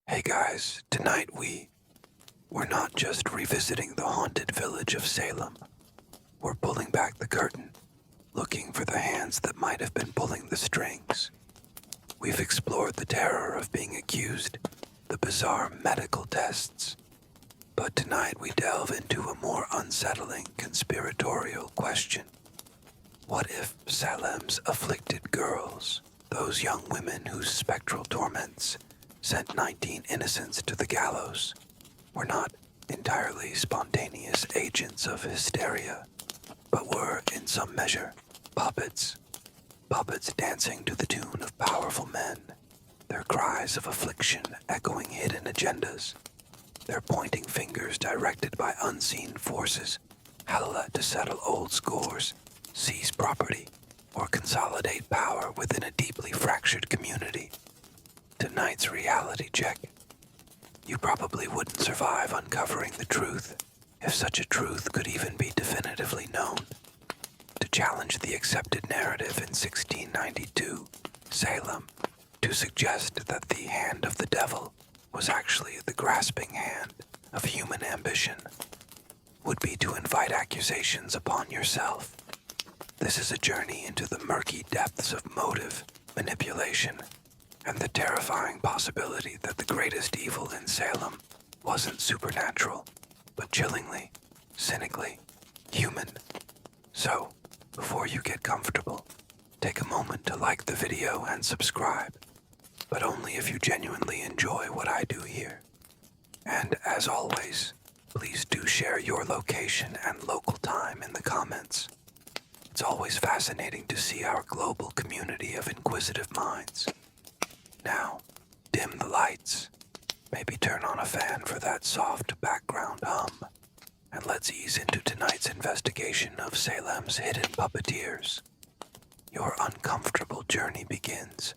Hey guys, tonight we're not just revisiting the haunted village of Salem. We're pulling back the curtain, looking for the hands that might have been pulling the strings. We've explored the terror of being accused, the bizarre medical tests. But tonight we delve into a more unsettling conspiratorial question. What if Salem's afflicted girls, those young women whose spectral torments sent 19 innocents to the gallows, were not entirely spontaneous agents of hysteria, but were, in some measure, puppets dancing to the tune of powerful men, their cries of affliction echoing hidden agendas, their pointing fingers directed by unseen forces, hella to settle old scores, seize property, or consolidate power within a deeply fractured community. Tonight's reality check. You probably wouldn't survive uncovering the truth, if such a truth could even be definitively known. To challenge the accepted narrative in 1692, Salem, to suggest that the hand of the devil was actually the grasping hand of human ambition, would be to invite accusations upon yourself. This is a journey into the murky depths of motive, manipulation, and the terrifying possibility that the greatest evil in Salem wasn't supernatural, but chillingly, cynically, human. So, before you get comfortable, take a moment to like the video and subscribe, but only if you genuinely enjoy what I do here. And as always, please do share your location and local time in the comments. It's always fascinating to see our global community of inquisitive minds. Now, dim the lights, maybe turn on a fan for that soft background hum, and let's ease into tonight's investigation of Salem's hidden puppeteers. Your uncomfortable journey begins,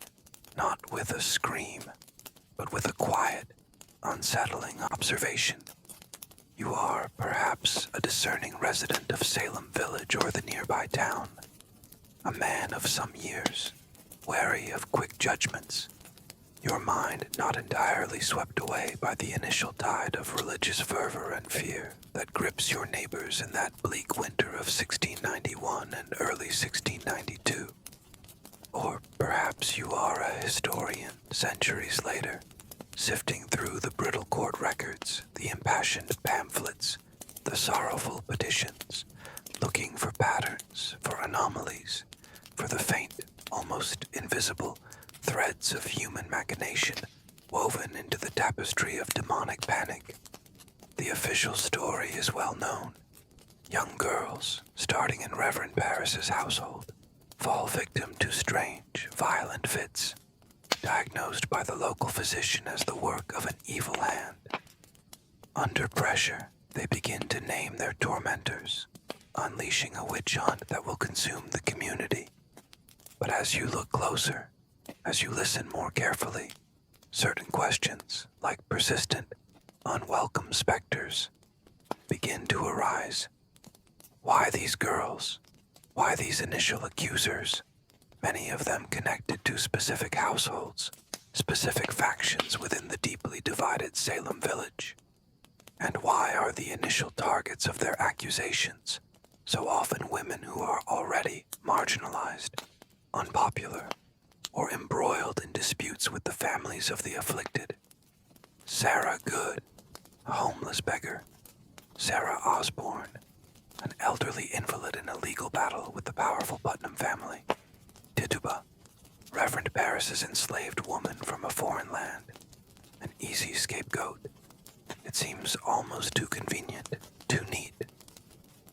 not with a scream, but with a quiet, unsettling observation. You are perhaps a discerning resident of Salem Village or the nearby town, a man of some years, wary of quick judgments, your mind not entirely swept away by the initial tide of religious fervor and fear that grips your neighbors in that bleak winter of 1691 and early 1692. Or perhaps you are a historian centuries later, sifting through the brittle court records, the impassioned pamphlets, the sorrowful petitions, looking for patterns, for anomalies, for the faint, almost invisible threads of human machination woven into the tapestry of demonic panic. The official story is well known. Young girls, starting in Reverend Parris's household, fall victim to strange, violent fits, diagnosed by the local physician as the work of an evil hand. Under pressure, they begin to name their tormentors, unleashing a witch hunt that will consume the community. But as you look closer, as you listen more carefully, certain questions, like persistent, unwelcome specters, begin to arise. Why these girls? Why these initial accusers? Many of them connected to specific households, specific factions within the deeply divided Salem village. And why are the initial targets of their accusations so often women who are already marginalized, unpopular, or embroiled in disputes with the families of the afflicted? Sarah Good, a homeless beggar. Sarah Osborne, an elderly invalid in a legal battle with the powerful Putnam family. Tituba, Reverend Parris's enslaved woman from a foreign land. An easy scapegoat. It seems almost too convenient, too neat.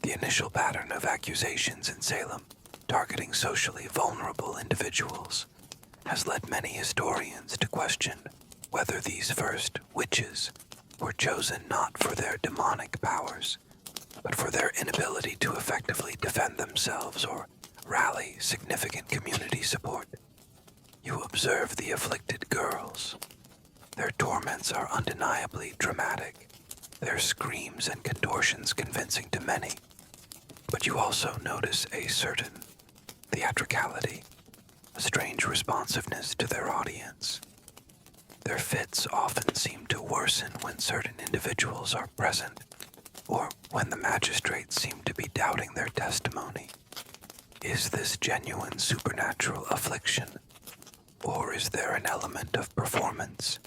The initial pattern of accusations in Salem, targeting socially vulnerable individuals, has led many historians to question whether these first witches were chosen not for their demonic powers, but for their inability to effectively defend themselves or rally significant community support. You observe the afflicted girls. Their torments are undeniably dramatic, their screams and contortions convincing to many. But you also notice a certain theatricality, a strange responsiveness to their audience. Their fits often seem to worsen when certain individuals are present, or when the magistrates seem to be doubting their testimony. Is this genuine supernatural affliction, or is there an element of performance,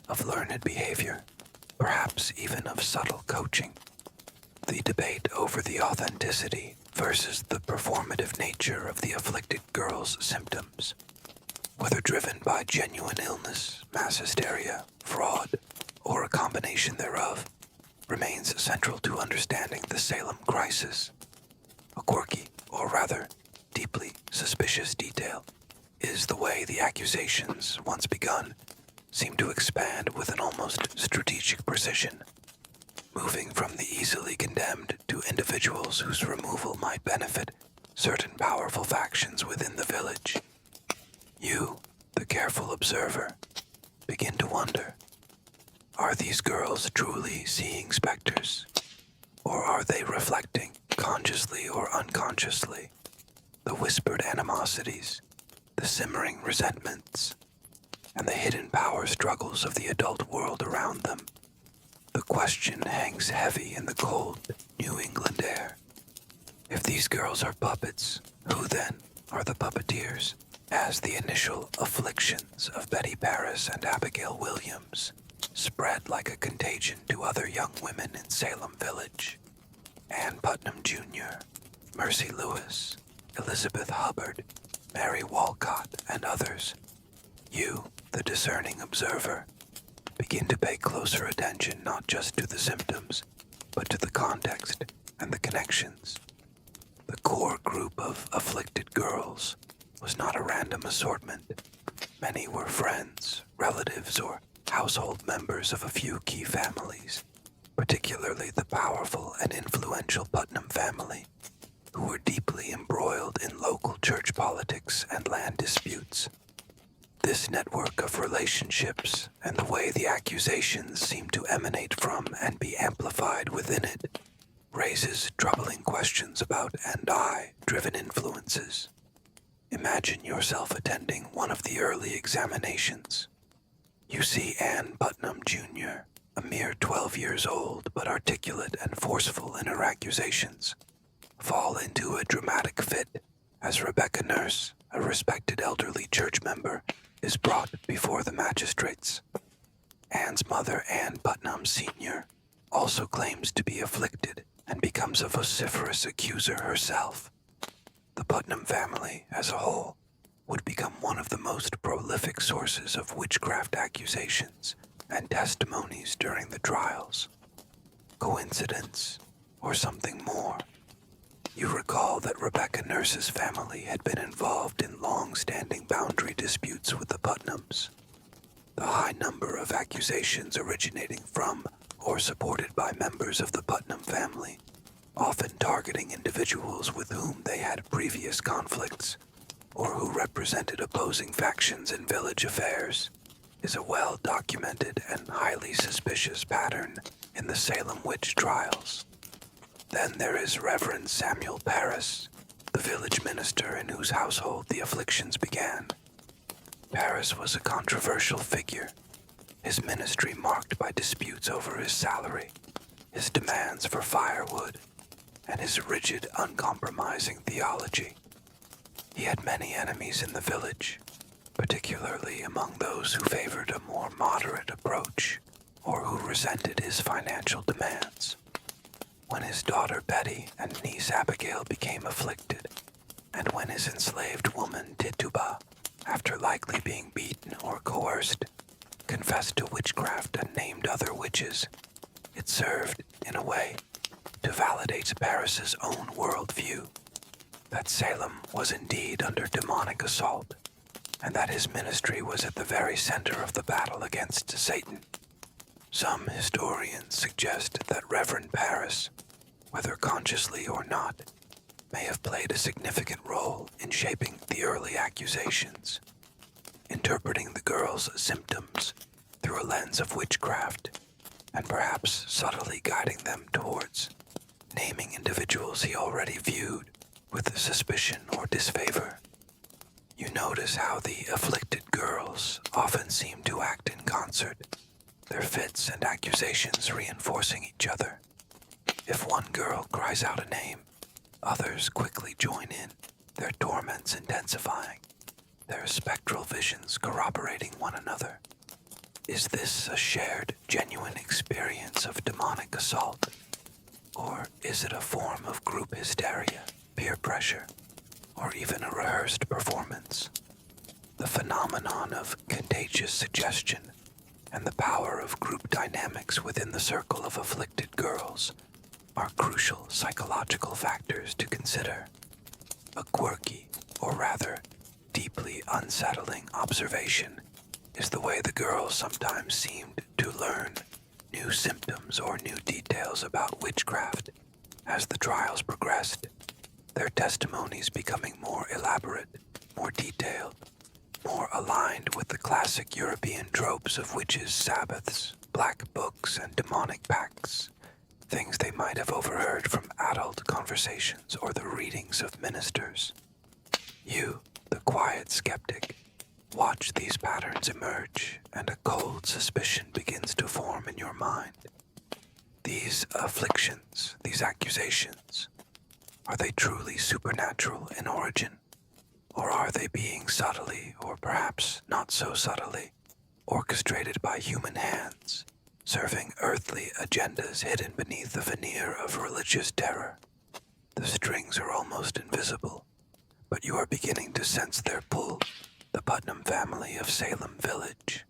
of learned behavior, perhaps even of subtle coaching? The debate over the authenticity versus the performative nature of the afflicted girl's symptoms, whether driven by genuine illness, mass hysteria, fraud, or a combination thereof, remains central to understanding the Salem crisis. A quirky, or rather, deeply suspicious detail is the way the accusations, once begun, seem to expand with an almost strategic precision, moving from the easily condemned to individuals whose removal might benefit certain powerful factions within the village. You, the careful observer, begin to wonder, are these girls truly seeing specters? Or are they reflecting, consciously or unconsciously, the whispered animosities, the simmering resentments, and the hidden power struggles of the adult world around them? The question hangs heavy in the cold New England air. If these girls are puppets, who then are the puppeteers? As the initial afflictions of Betty Paris and Abigail Williams spread like a contagion to other young women in Salem Village, Ann Putnam Jr., Mercy Lewis, Elizabeth Hubbard, Mary Walcott, and others, you, the discerning observer, begin to pay closer attention not just to the symptoms, but to the context and the connections. The core group of afflicted girls was not a random assortment. Many were friends, relatives, or household members of a few key families, particularly the powerful and influential Putnam family, who were deeply embroiled in local church politics and land disputes. This network of relationships and the way the accusations seem to emanate from and be amplified within it raises troubling questions about and-I-driven influences. Imagine yourself attending one of the early examinations. You see Ann Putnam Jr., a mere 12 years old but articulate and forceful in her accusations, fall into a dramatic fit as Rebecca Nurse, a respected elderly church member, is brought before the magistrates. Ann's mother, Ann Putnam Sr., also claims to be afflicted and becomes a vociferous accuser herself. The Putnam family, as a whole, would become one of the most prolific sources of witchcraft accusations and testimonies during the trials. Coincidence, or something more? You recall that Rebecca Nurse's family had been involved in long-standing boundary disputes with the Putnams. The high number of accusations originating from or supported by members of the Putnam family, often targeting individuals with whom they had previous conflicts or who represented opposing factions in village affairs, is a well-documented and highly suspicious pattern in the Salem Witch Trials. Then there is Reverend Samuel Paris, the village minister in whose household the afflictions began. Paris was a controversial figure, his ministry marked by disputes over his salary, his demands for firewood, and his rigid, uncompromising theology. He had many enemies in the village, particularly among those who favored a more moderate approach or who resented his financial demands. When his daughter Betty and niece Abigail became afflicted, and when his enslaved woman Tituba, after likely being beaten or coerced, confessed to witchcraft and named other witches, it served, in a way, to validate Paris's own worldview, that Salem was indeed under demonic assault, and that his ministry was at the very center of the battle against Satan. Some historians suggest that Reverend Paris, whether consciously or not, may have played a significant role in shaping the early accusations, interpreting the girls' symptoms through a lens of witchcraft, and perhaps subtly guiding them towards naming individuals he already viewed with suspicion or disfavor. You notice how the afflicted girls often seem to act in concert, their fits and accusations reinforcing each other. If one girl cries out a name, others quickly join in, their torments intensifying, their spectral visions corroborating one another. Is this a shared, genuine experience of demonic assault? Or is it a form of group hysteria, peer pressure, or even a rehearsed performance? The phenomenon of contagious suggestion and the power of group dynamics within the circle of afflicted girls are crucial psychological factors to consider. A quirky, or rather, deeply unsettling observation is the way the girls sometimes seemed to learn new symptoms or new details about witchcraft as the trials progressed, their testimonies becoming more elaborate, more detailed, more aligned with the classic European tropes of witches' sabbaths, black books, and demonic pacts, things they might have overheard from adult conversations or the readings of ministers. You, the quiet skeptic, watch these patterns emerge, and a cold suspicion begins to form in your mind. These afflictions, these accusations, are they truly supernatural in origin? Or are they being subtly, or perhaps not so subtly, orchestrated by human hands, serving earthly agendas hidden beneath the veneer of religious terror? The strings are almost invisible, but you are beginning to sense their pull. The Putnam family of Salem Village.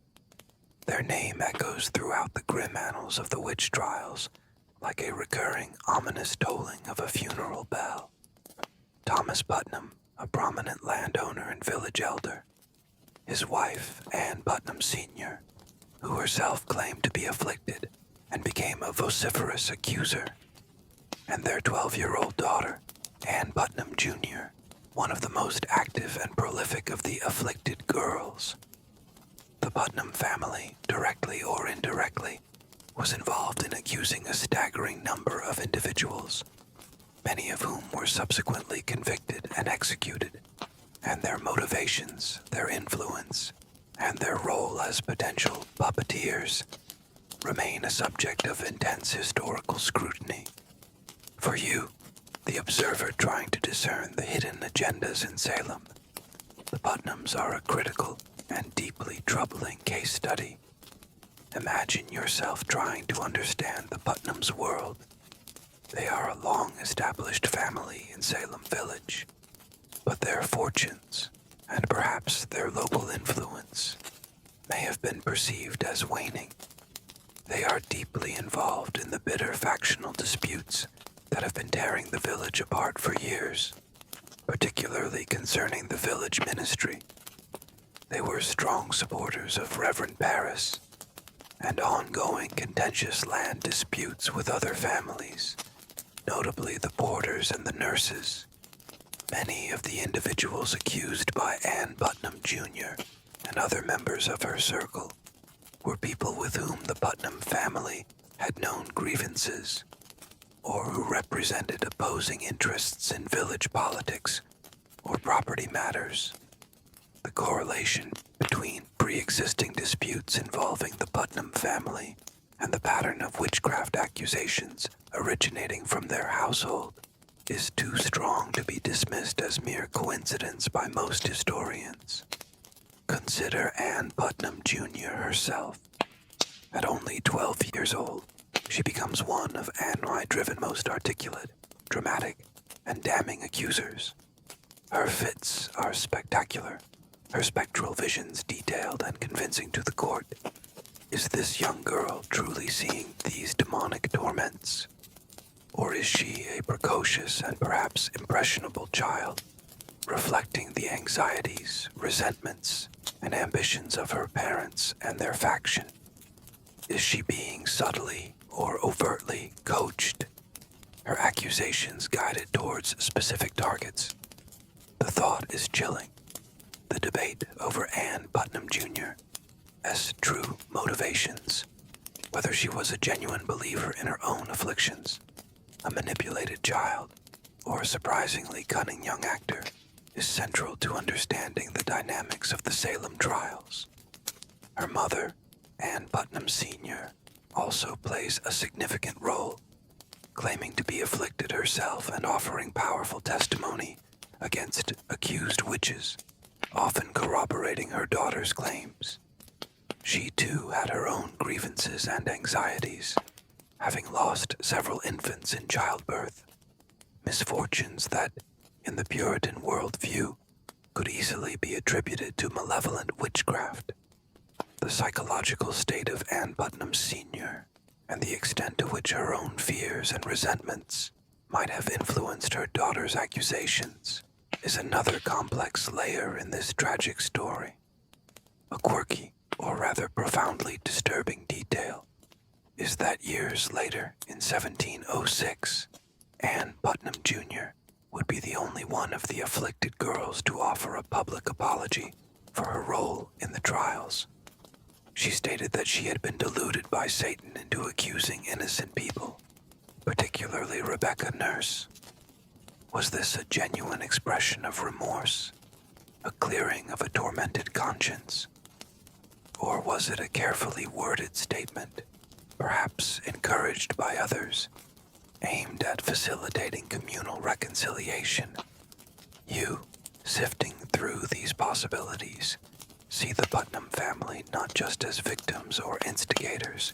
Their name echoes throughout the grim annals of the witch trials, like a recurring, ominous tolling of a funeral bell. Thomas Putnam, a prominent landowner and village elder. His wife, Anne Putnam Sr., who herself claimed to be afflicted and became a vociferous accuser. And their 12-year-old daughter, Anne Putnam Jr., one of the most active and prolific of the afflicted girls. The Putnam family, directly or indirectly, was involved in accusing a staggering number of individuals, many of whom were subsequently convicted and executed, and their motivations, their influence, and their role as potential puppeteers remain a subject of intense historical scrutiny. For you, the observer trying to discern the hidden agendas in Salem, the Putnams are a critical and deeply troubling case study. Imagine yourself trying to understand the Putnams' world. They are a long-established family in Salem Village, but their fortunes, and perhaps their local influence, may have been perceived as waning. They are deeply involved in the bitter factional disputes that have been tearing the village apart for years, particularly concerning the village ministry. They were strong supporters of Reverend Paris, and ongoing contentious land disputes with other families, notably the porters and the nurses. Many of the individuals accused by Anne Putnam Jr. and other members of her circle were people with whom the Putnam family had known grievances, or who represented opposing interests in village politics or property matters. The correlation between pre-existing disputes involving the Putnam family and the pattern of witchcraft accusations originating from their household is too strong to be dismissed as mere coincidence by most historians. Consider Anne Putnam Jr. herself. At only 12 years old, she becomes one of NY-driven most articulate, dramatic, and damning accusers. Her fits are spectacular, her spectral visions detailed and convincing to the court. Is this young girl truly seeing these demonic torments? Or is she a precocious and perhaps impressionable child, reflecting the anxieties, resentments, and ambitions of her parents and their faction? Is she being subtly or overtly coached? Her accusations guided towards specific targets? The thought is chilling. The debate over Anne Putnam Jr.'s true motivations, whether she was a genuine believer in her own afflictions, a manipulated child, or a surprisingly cunning young actor, is central to understanding the dynamics of the Salem trials. Her mother, Ann Putnam Sr., also plays a significant role, claiming to be afflicted herself and offering powerful testimony against accused witches, often corroborating her daughter's claims. She too had her own grievances and anxieties, having lost several infants in childbirth, misfortunes that, in the Puritan worldview, could easily be attributed to malevolent witchcraft. The psychological state of Ann Putnam Sr. and the extent to which her own fears and resentments might have influenced her daughter's accusations is another complex layer in this tragic story. A quirky, or rather profoundly disturbing detail, is that years later, in 1706, Ann Putnam Jr. would be the only one of the afflicted girls to offer a public apology for her role in the trials. She stated that she had been deluded by Satan into accusing innocent people, particularly Rebecca Nurse. Was this a genuine expression of remorse, a clearing of a tormented conscience? Or was it a carefully worded statement, perhaps encouraged by others, aimed at facilitating communal reconciliation? You, sifting through these possibilities, see the Putnam family not just as victims or instigators,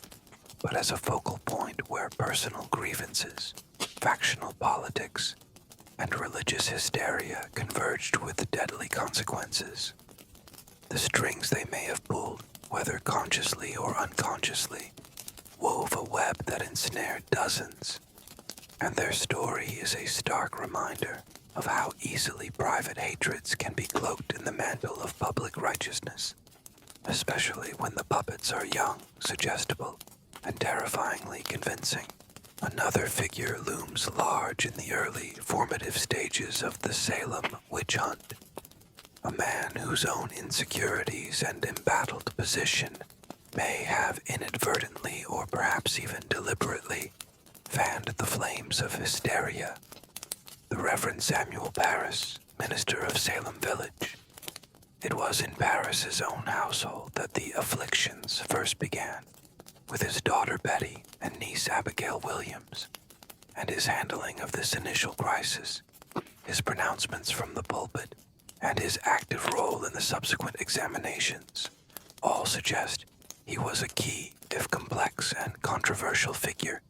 but as a focal point where personal grievances, factional politics, and religious hysteria converged with deadly consequences. The strings they may have pulled, whether consciously or unconsciously, wove a web that ensnared dozens, and their story is a stark reminder of how easily private hatreds can be cloaked in the mantle of public righteousness, especially when the puppets are young, suggestible, and terrifyingly convincing. Another figure looms large in the early, formative stages of the Salem witch hunt, a man whose own insecurities and embattled position may have inadvertently or perhaps even deliberately fanned the flames of hysteria. The Reverend Samuel Parris, minister of Salem Village. It was in Parris's own household that the afflictions first began, with his daughter Betty and niece Abigail Williams, and his handling of this initial crisis, his pronouncements from the pulpit, and his active role in the subsequent examinations all suggest he was a key, if complex and controversial figure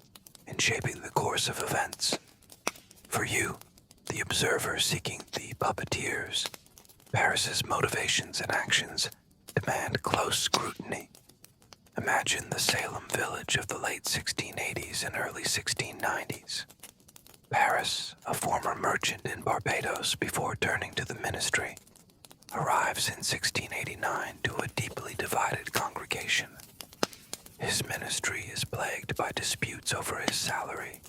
in shaping the course of events. For you, the observer seeking the puppeteers, Parris's motivations and actions demand close scrutiny. Imagine the Salem village of the late 1680s and early 1690s. Parris, a former merchant in Barbados before turning to the ministry, arrives in 1689 to a deeply divided congregation. His ministry is plagued by disputes over his salary,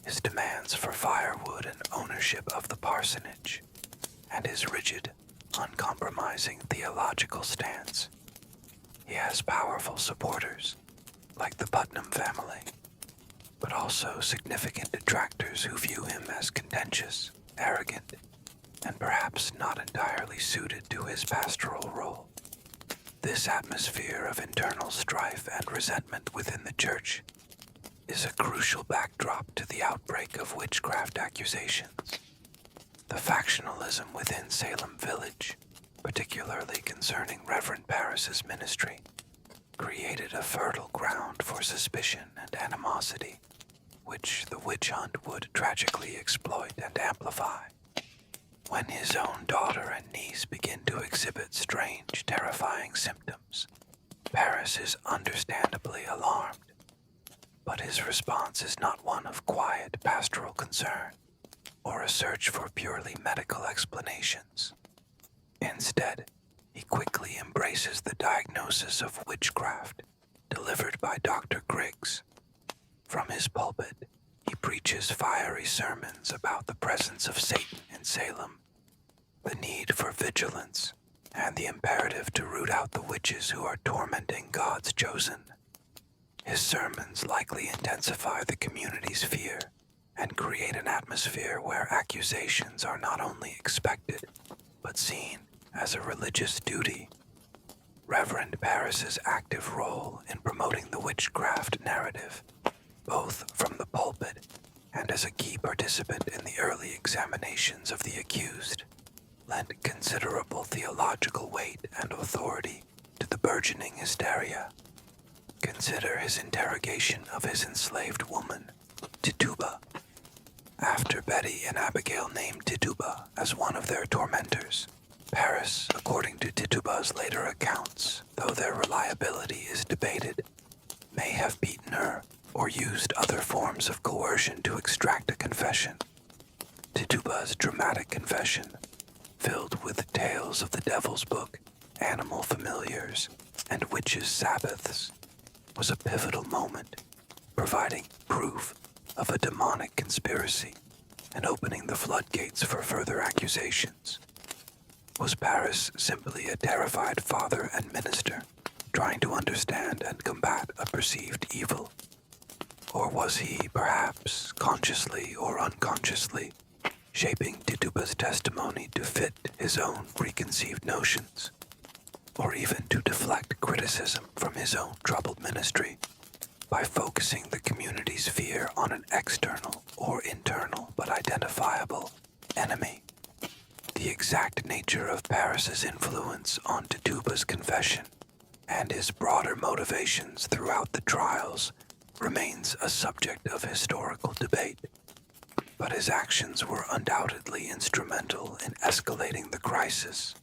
his demands for firewood and ownership of the parsonage, and his rigid, uncompromising theological stance. He has powerful supporters, like the Putnam family, but also significant detractors who view him as contentious, arrogant, and perhaps not entirely suited to his pastoral role. This atmosphere of internal strife and resentment within the church is a crucial backdrop to the outbreak of witchcraft accusations. The factionalism within Salem Village, particularly concerning Reverend Parris's ministry, created a fertile ground for suspicion and animosity, which the witch hunt would tragically exploit and amplify. When his own daughter and niece begin to exhibit strange, terrifying symptoms, Parris is understandably alarmed. But his response is not one of quiet pastoral concern or a search for purely medical explanations. Instead, he quickly embraces the diagnosis of witchcraft delivered by Dr. Griggs. From his pulpit, he preaches fiery sermons about the presence of Satan in Salem, the need for vigilance, and the imperative to root out the witches who are tormenting God's chosen. His sermons likely intensify the community's fear and create an atmosphere where accusations are not only expected, but seen as a religious duty. Reverend Paris's active role in promoting the witchcraft narrative, both from the pulpit and as a key participant in the early examinations of the accused, lent considerable theological weight and authority to the burgeoning hysteria. Consider his interrogation of his enslaved woman, Tituba. After Betty and Abigail named Tituba as one of their tormentors, Paris, according to Tituba's later accounts, though their reliability is debated, may have beaten her or used other forms of coercion to extract a confession. Tituba's dramatic confession, filled with tales of the Devil's Book, animal familiars, and witches' Sabbaths, was a pivotal moment, providing proof of a demonic conspiracy and opening the floodgates for further accusations. Was Paris simply a terrified father and minister, trying to understand and combat a perceived evil? Or was he, perhaps, consciously or unconsciously, shaping Tituba's testimony to fit his own preconceived notions, or even to deflect criticism from his own troubled ministry by focusing the community's fear on an external or internal but identifiable enemy? The exact nature of Paris's influence on Tituba's confession and his broader motivations throughout the trials remains a subject of historical debate, but his actions were undoubtedly instrumental in escalating the crisis.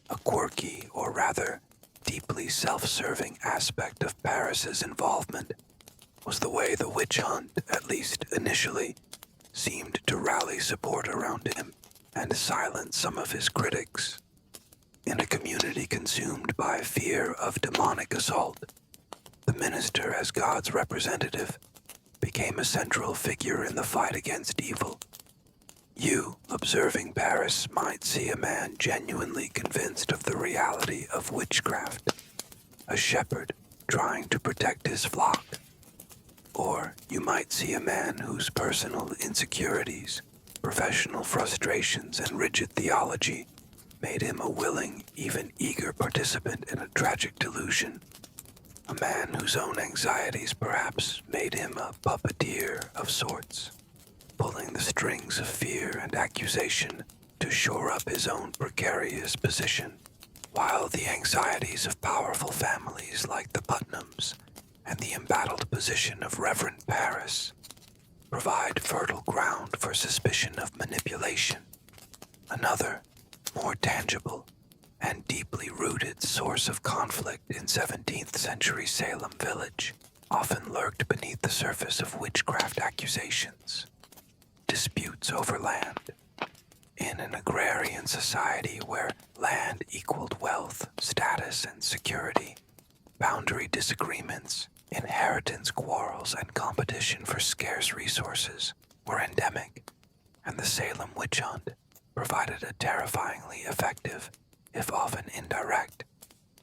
A quirky, or rather, deeply self-serving aspect of Paris's involvement was the way the witch hunt, at least initially, seemed to rally support around him and silence some of his critics. In a community consumed by fear of demonic assault, the minister, as God's representative, became a central figure in the fight against evil. You, observing Paris, might see a man genuinely convinced of the reality of witchcraft, a shepherd trying to protect his flock. Or you might see a man whose personal insecurities, professional frustrations, and rigid theology made him a willing, even eager participant in a tragic delusion. A man whose own anxieties perhaps made him a puppeteer of sorts, pulling the strings of fear and accusation to shore up his own precarious position, while the anxieties of powerful families like the Putnams and the embattled position of Reverend Paris provide fertile ground for suspicion of manipulation. Another, more tangible and deeply rooted source of conflict in 17th century Salem village often lurked beneath the surface of witchcraft accusations: disputes over land. In an agrarian society where land equaled wealth, status, and security, boundary disagreements, inheritance quarrels, and competition for scarce resources were endemic, and the Salem witch hunt provided a terrifyingly effective, if often indirect,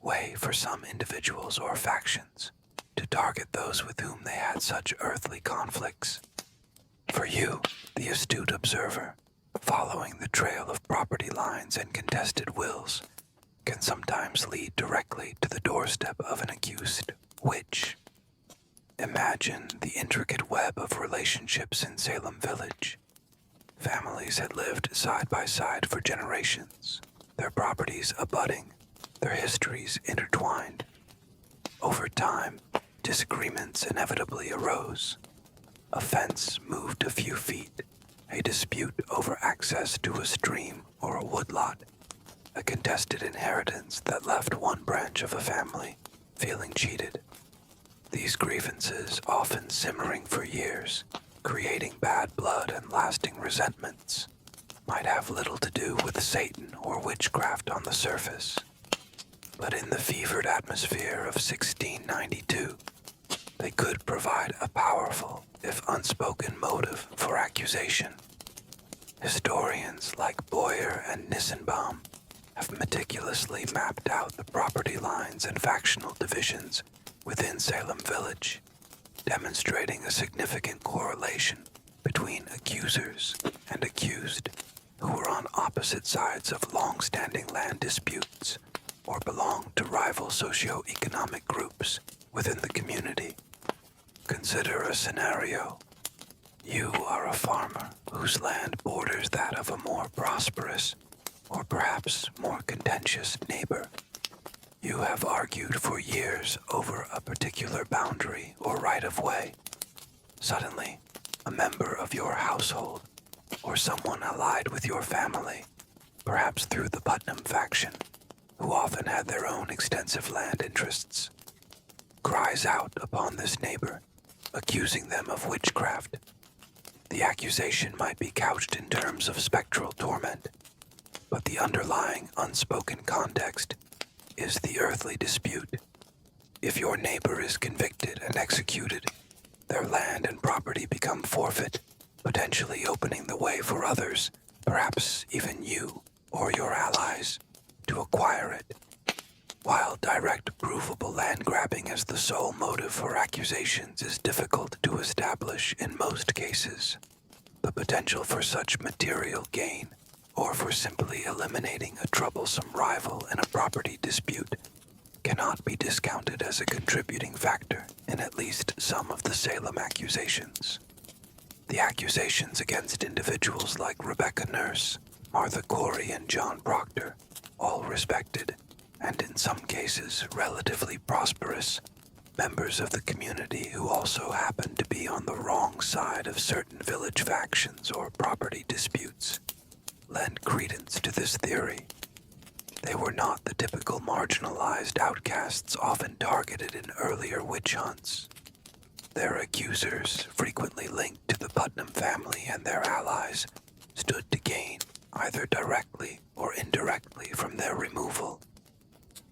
way for some individuals or factions to target those with whom they had such earthly conflicts. For you, the astute observer, following the trail of property lines and contested wills can sometimes lead directly to the doorstep of an accused witch. Imagine the intricate web of relationships in Salem Village. Families had lived side by side for generations, their properties abutting, their histories intertwined. Over time, disagreements inevitably arose. A fence moved a few feet, a dispute over access to a stream or a woodlot, a contested inheritance that left one branch of a family feeling cheated. These grievances, often simmering for years, creating bad blood and lasting resentments, might have little to do with Satan or witchcraft on the surface. But in the fevered atmosphere of 1692, they could provide a powerful, if unspoken, motive for accusation. Historians like Boyer and Nissenbaum have meticulously mapped out the property lines and factional divisions within Salem Village, demonstrating a significant correlation between accusers and accused, who were on opposite sides of long-standing land disputes or belonged to rival socio-economic groups within the community. Consider a scenario. You are a farmer whose land borders that of a more prosperous or perhaps more contentious neighbor. You have argued for years over a particular boundary or right-of-way. Suddenly, a member of your household or someone allied with your family, perhaps through the Putnam faction, who often had their own extensive land interests, cries out upon this neighbor, accusing them of witchcraft. The accusation might be couched in terms of spectral torment, but the underlying unspoken context is the earthly dispute. If your neighbor is convicted and executed, their land and property become forfeit, potentially opening the way for others, perhaps even you or your allies, to acquire it. While direct provable land grabbing as the sole motive for accusations is difficult to establish in most cases, the potential for such material gain, or for simply eliminating a troublesome rival in a property dispute, cannot be discounted as a contributing factor in at least some of the Salem accusations. The accusations against individuals like Rebecca Nurse, Martha Corey, and John Proctor, all respected, and in some cases relatively prosperous, members of the community who also happened to be on the wrong side of certain village factions or property disputes, lend credence to this theory. They were not the typical marginalized outcasts often targeted in earlier witch hunts. Their accusers, frequently linked to the Putnam family and their allies, stood to gain either directly or indirectly from their removal.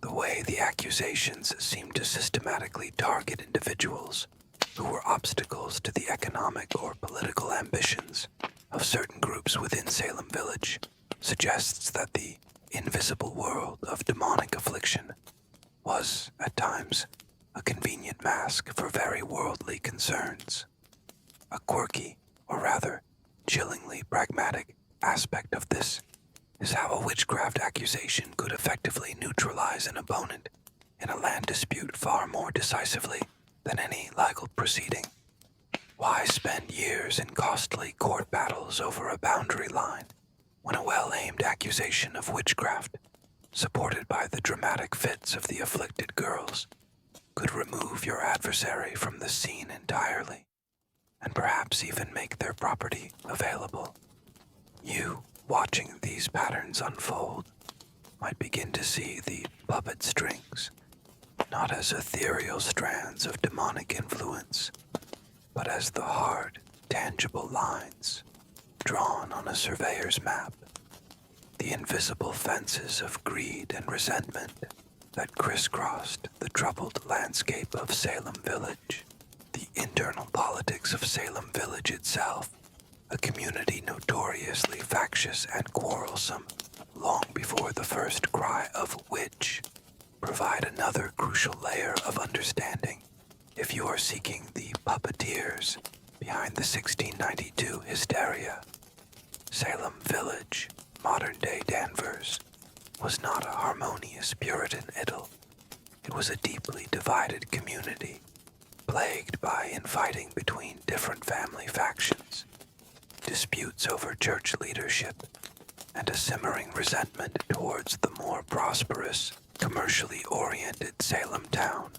The way the accusations seemed to systematically target individuals who were obstacles to the economic or political ambitions of certain groups within Salem Village suggests that the invisible world of demonic affliction was, at times, a convenient mask for very worldly concerns. A quirky, or rather, chillingly pragmatic aspect of this is how a witchcraft accusation could effectively neutralize an opponent in a land dispute far more decisively than any legal proceeding. Why spend years in costly court battles over a boundary line when a well-aimed accusation of witchcraft, supported by the dramatic fits of the afflicted girls, could remove your adversary from the scene entirely, and perhaps even make their property available? You, watching these patterns unfold, might begin to see the puppet strings, not as ethereal strands of demonic influence, but as the hard, tangible lines drawn on a surveyor's map, the invisible fences of greed and resentment that crisscrossed the troubled landscape of Salem Village, the internal politics of Salem Village itself, a community notoriously factious and quarrelsome long before the first cry of witch, provide another crucial layer of understanding if you are seeking the puppeteers behind the 1692 Hysteria. Salem Village, modern-day Danvers, was not a harmonious Puritan idyll. It was a deeply divided community, plagued by infighting between different family factions, disputes over church leadership, and a simmering resentment towards the more prosperous, commercially oriented Salem town,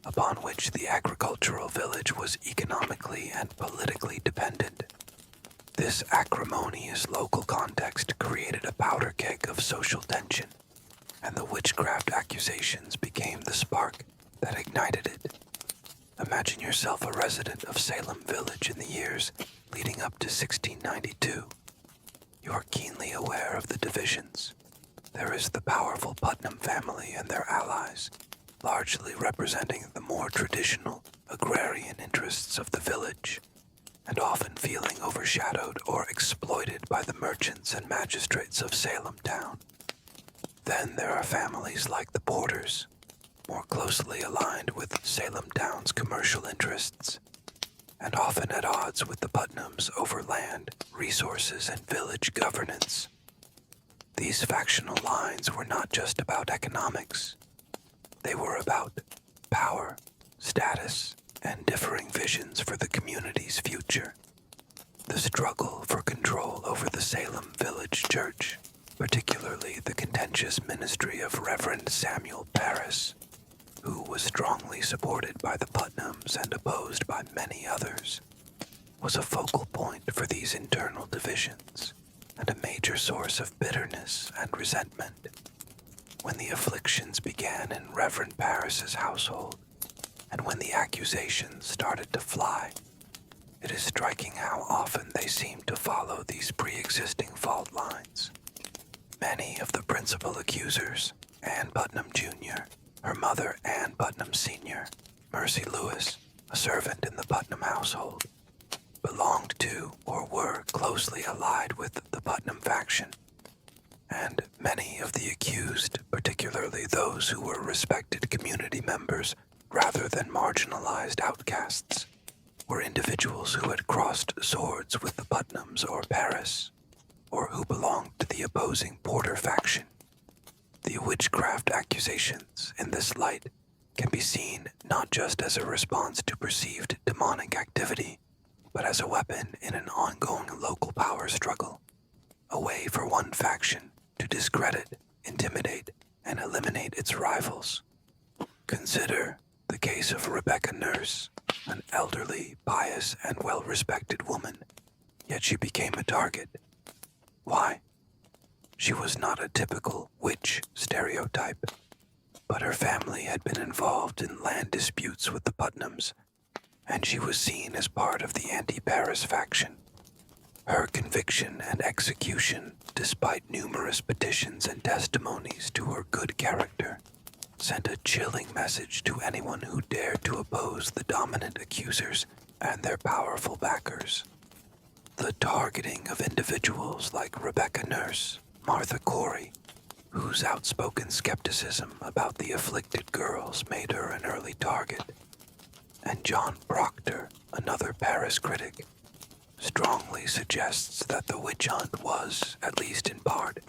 upon which the agricultural village was economically and politically dependent. This acrimonious local context created a powder keg of social tension, and the witchcraft accusations became the spark that ignited it. Imagine yourself a resident of Salem Village in the years leading up to 1692. You are keenly aware of the divisions. There is the powerful Putnam family and their allies, largely representing the more traditional agrarian interests of the village, and often feeling overshadowed or exploited by the merchants and magistrates of Salem town. Then there are families like the Porters, more closely aligned with Salem town's commercial interests, and often at odds with the Putnams over land, resources, and village governance. These factional lines were not just about economics. They were about power, status, and differing visions for the community's future. The struggle for control over the Salem Village Church, particularly the contentious ministry of Reverend Samuel Parris, who was strongly supported by the Putnams and opposed by many others, was a focal point for these internal divisions and a major source of bitterness and resentment. When the afflictions began in Reverend Parris's household, and when the accusations started to fly, it is striking how often they seem to follow these pre-existing fault lines. Many of the principal accusers, Ann Putnam Jr., her mother Ann Putnam Sr., Mercy Lewis, a servant in the Putnam household, belonged to or were closely allied with the Putnam faction. And many of the accused, particularly those who were respected community members rather than marginalized outcasts, were individuals who had crossed swords with the Putnams or Parris, or who belonged to the opposing Porter faction. The witchcraft accusations in this light can be seen not just as a response to perceived demonic activity, but as a weapon in an ongoing local power struggle, a way for one faction to discredit, intimidate, and eliminate its rivals. Consider the case of Rebecca Nurse, an elderly, pious, and well-respected woman, yet she became a target. Why? She was not a typical witch stereotype, but her family had been involved in land disputes with the Putnams, and she was seen as part of the anti-Parris faction. Her conviction and execution, despite numerous petitions and testimonies to her good character, sent a chilling message to anyone who dared to oppose the dominant accusers and their powerful backers. The targeting of individuals like Rebecca Nurse, Martha Corey, whose outspoken skepticism about the afflicted girls made her an early target, and John Proctor, another Parris critic, strongly suggests that the witch hunt was, at least in part,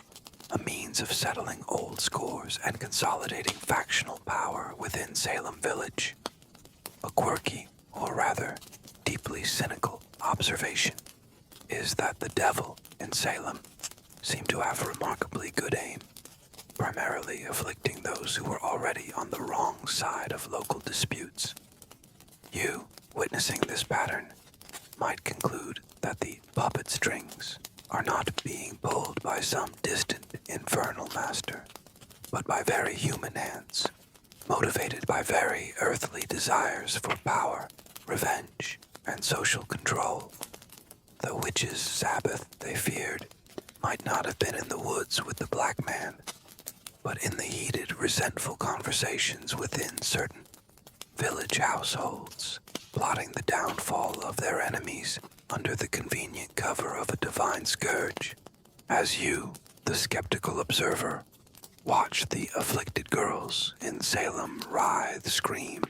a means of settling old scores and consolidating factional power within Salem Village. A quirky, or rather, deeply cynical observation is that the devil in Salem seemed to have remarkably good aim, primarily afflicting those who were already on the wrong side of local disputes. You, witnessing this pattern, might conclude that the puppet strings are not being pulled by some distant infernal master, but by very human hands, motivated by very earthly desires for power, revenge, and social control. The witches' Sabbath, they feared, might not have been in the woods with the black man, but in the heated, resentful conversations within certain village households, plotting the downfall of their enemies under the convenient cover of a divine scourge. As you, the skeptical observer, watch the afflicted girls in Salem writhe, scream,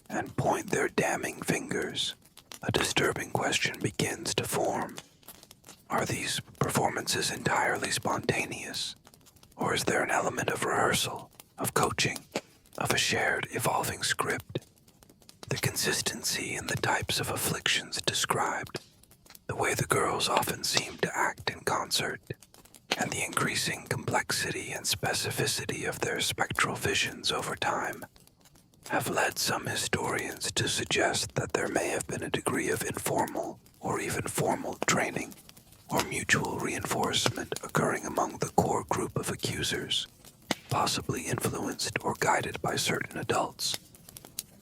and point their damning fingers, a disturbing question begins to form. Are these performances entirely spontaneous, or is there an element of rehearsal, of coaching, of a shared evolving script? The consistency in the types of afflictions described, the way the girls often seem to act in concert, and the increasing complexity and specificity of their spectral visions over time, have led some historians to suggest that there may have been a degree of informal or even formal training or mutual reinforcement occurring among the core group of accusers, possibly influenced or guided by certain adults.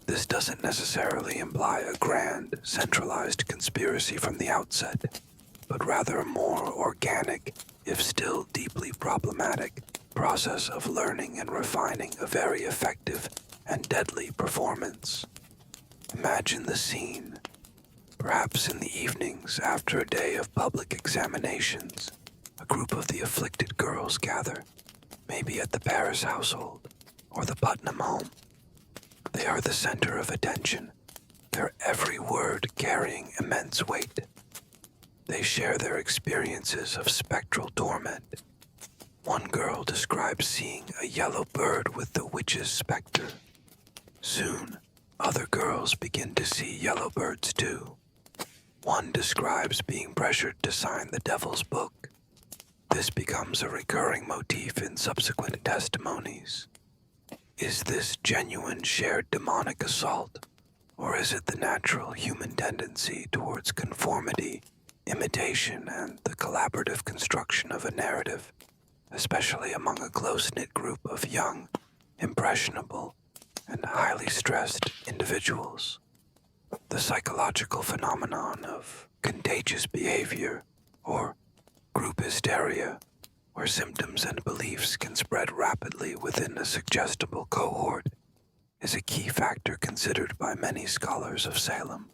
This doesn't necessarily imply a grand, centralized conspiracy from the outset, but rather a more organic, if still deeply problematic, process of learning and refining a very effective and deadly performance. Imagine the scene. Perhaps in the evenings after a day of public examinations, a group of the afflicted girls gather, maybe at the Parris household or the Putnam home. They are the center of attention, their every word carrying immense weight. They share their experiences of spectral torment. One girl describes seeing a yellow bird with the witch's specter. Soon, other girls begin to see yellow birds too. One describes being pressured to sign the devil's book. This becomes a recurring motif in subsequent testimonies. Is this genuine shared demonic assault, or is it the natural human tendency towards conformity, imitation, and the collaborative construction of a narrative, especially among a close-knit group of young, impressionable, and highly stressed individuals? The psychological phenomenon of contagious behavior, or group hysteria, where symptoms and beliefs can spread rapidly within a suggestible cohort, is a key factor considered by many scholars of Salem.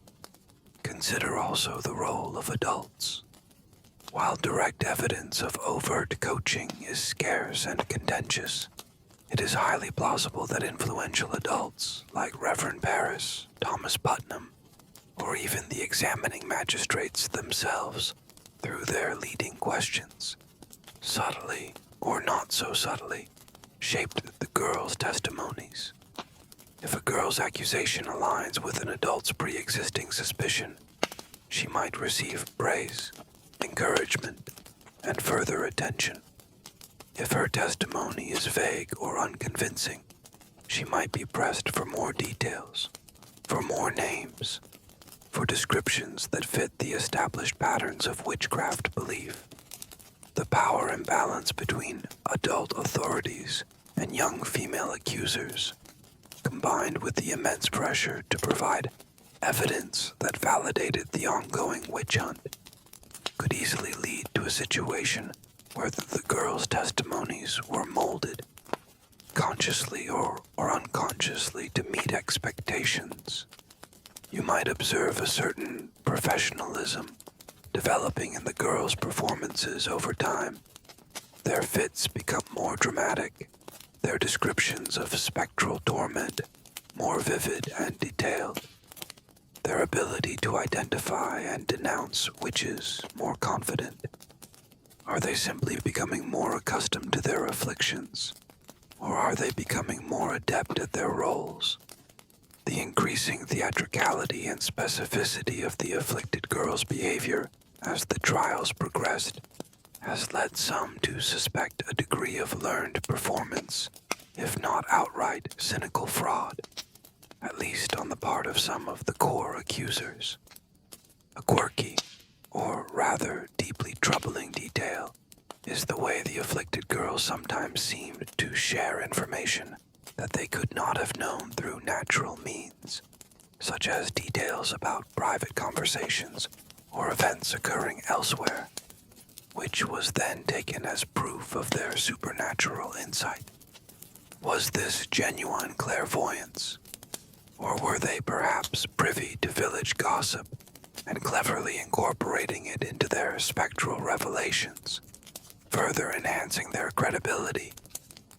Consider also the role of adults. While direct evidence of overt coaching is scarce and contentious, it is highly plausible that influential adults like Reverend Parris, Thomas Putnam, or even the examining magistrates themselves, through their leading questions, subtly or not so subtly, shaped the girl's testimonies. If a girl's accusation aligns with an adult's pre-existing suspicion, she might receive praise, encouragement, and further attention. If her testimony is vague or unconvincing, she might be pressed for more details, for more names, for descriptions that fit the established patterns of witchcraft belief. The power imbalance between adult authorities and young female accusers, combined with the immense pressure to provide evidence that validated the ongoing witch hunt, could easily lead to a situation where the girl's testimonies were molded, consciously or unconsciously, to meet expectations. You might observe a certain professionalism developing in the girl's performances over time. Their fits become more dramatic, their descriptions of spectral torment more vivid and detailed, their ability to identify and denounce witches more confident. Are they simply becoming more accustomed to their afflictions, or are they becoming more adept at their roles? The increasing theatricality and specificity of the afflicted girl's behavior as the trials progressed has led some to suspect a degree of learned performance, if not outright cynical fraud, at least on the part of some of the core accusers. A quirky, or rather deeply troubling detail, is the way the afflicted girl sometimes seemed to share information that they could not have known through natural means, such as details about private conversations or events occurring elsewhere, which was then taken as proof of their supernatural insight. Was this genuine clairvoyance, or were they perhaps privy to village gossip and cleverly incorporating it into their spectral revelations, further enhancing their credibility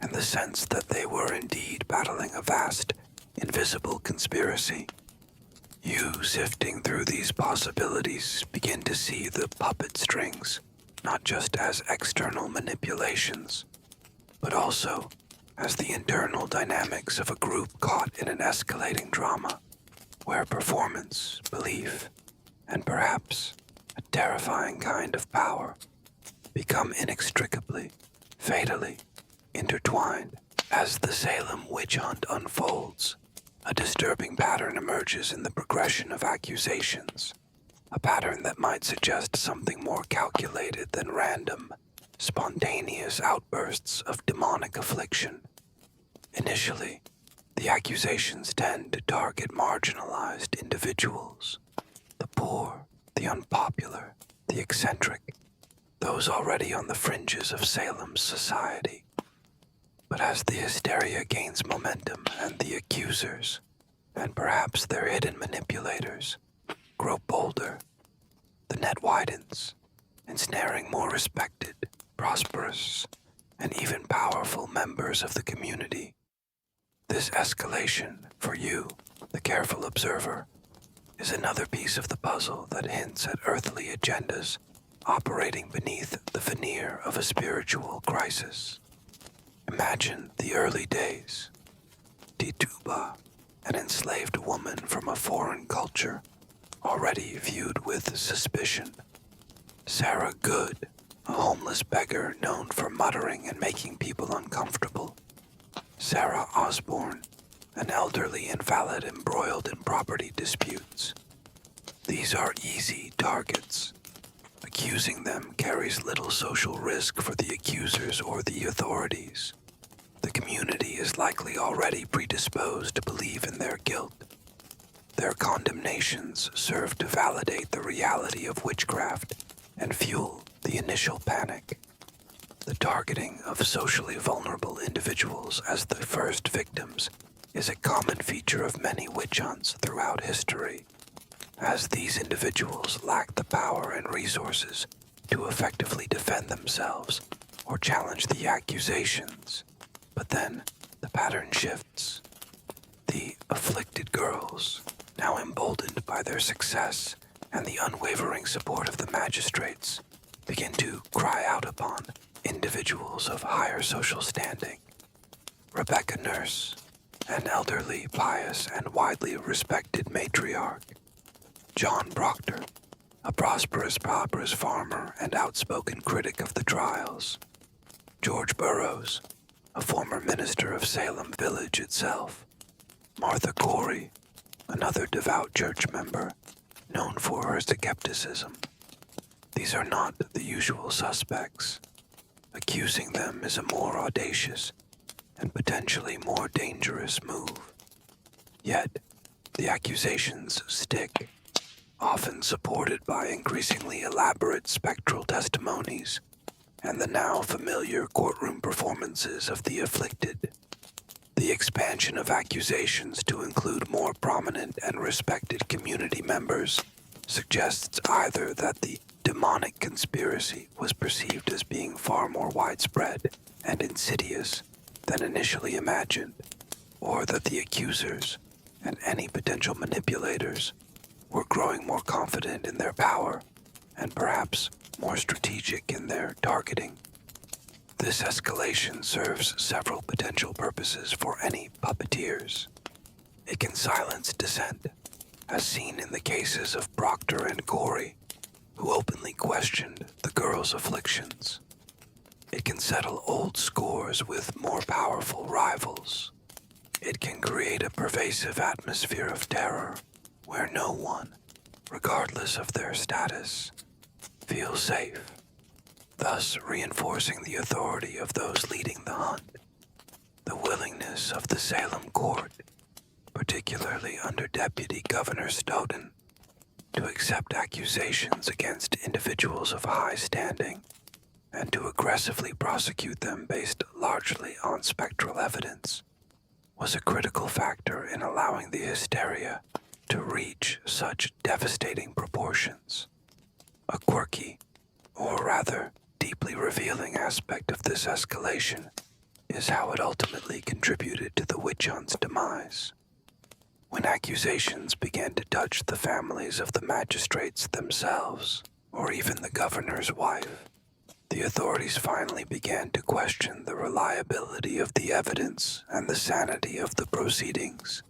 and the sense that they were indeed battling a vast, invisible conspiracy? You, sifting through these possibilities, begin to see the puppet strings not just as external manipulations, but also as the internal dynamics of a group caught in an escalating drama, where performance, belief, and perhaps a terrifying kind of power become inextricably, fatally intertwined. As the Salem witch hunt unfolds, a disturbing pattern emerges in the progression of accusations, a pattern that might suggest something more calculated than random, spontaneous outbursts of demonic affliction. Initially, the accusations tend to target marginalized individuals, the poor, the unpopular, the eccentric, those already on the fringes of Salem's society. But as the hysteria gains momentum and the accusers, and perhaps their hidden manipulators, grow bolder, the net widens, ensnaring more respected, prosperous, and even powerful members of the community. This escalation, for you, the careful observer, is another piece of the puzzle that hints at earthly agendas operating beneath the veneer of a spiritual crisis. Imagine the early days. Tituba, an enslaved woman from a foreign culture, already viewed with suspicion. Sarah Good, a homeless beggar known for muttering and making people uncomfortable. Sarah Osborne, an elderly invalid embroiled in property disputes. These are easy targets. Accusing them carries little social risk for the accusers or the authorities. The community is likely already predisposed to believe in their guilt. Their condemnations serve to validate the reality of witchcraft and fuel the initial panic. The targeting of socially vulnerable individuals as the first victims is a common feature of many witch hunts throughout history, as these individuals lack the power and resources to effectively defend themselves or challenge the accusations. But then, the pattern shifts. The afflicted girls, now emboldened by their success and the unwavering support of the magistrates, begin to cry out upon individuals of higher social standing. Rebecca Nurse, an elderly, pious, and widely respected matriarch. John Proctor, a prosperous farmer and outspoken critic of the trials. George Burroughs, a former minister of Salem Village itself. Martha Corey, another devout church member, known for her skepticism. These are not the usual suspects. Accusing them is a more audacious and potentially more dangerous move. Yet, the accusations stick, often supported by increasingly elaborate spectral testimonies and the now familiar courtroom performances of the afflicted. The expansion of accusations to include more prominent and respected community members suggests either that the demonic conspiracy was perceived as being far more widespread and insidious than initially imagined, or that the accusers and any potential manipulators were growing more confident in their power and perhaps more strategic in their targeting. This escalation serves several potential purposes for any puppeteers. It can silence dissent, as seen in the cases of Proctor and Corey, who openly questioned the girls' afflictions. It can settle old scores with more powerful rivals. It can create a pervasive atmosphere of terror where no one, regardless of their status, feels safe, thus reinforcing the authority of those leading the hunt. The willingness of the Salem court, particularly under Deputy Governor Stoughton, to accept accusations against individuals of high standing and to aggressively prosecute them based largely on spectral evidence, was a critical factor in allowing the hysteria to reach such devastating proportions. A quirky, or rather deeply revealing aspect of this escalation is how it ultimately contributed to the witch hunt's demise. When accusations began to touch the families of the magistrates themselves, or even the governor's wife, the authorities finally began to question the reliability of the evidence and the sanity of the proceedings.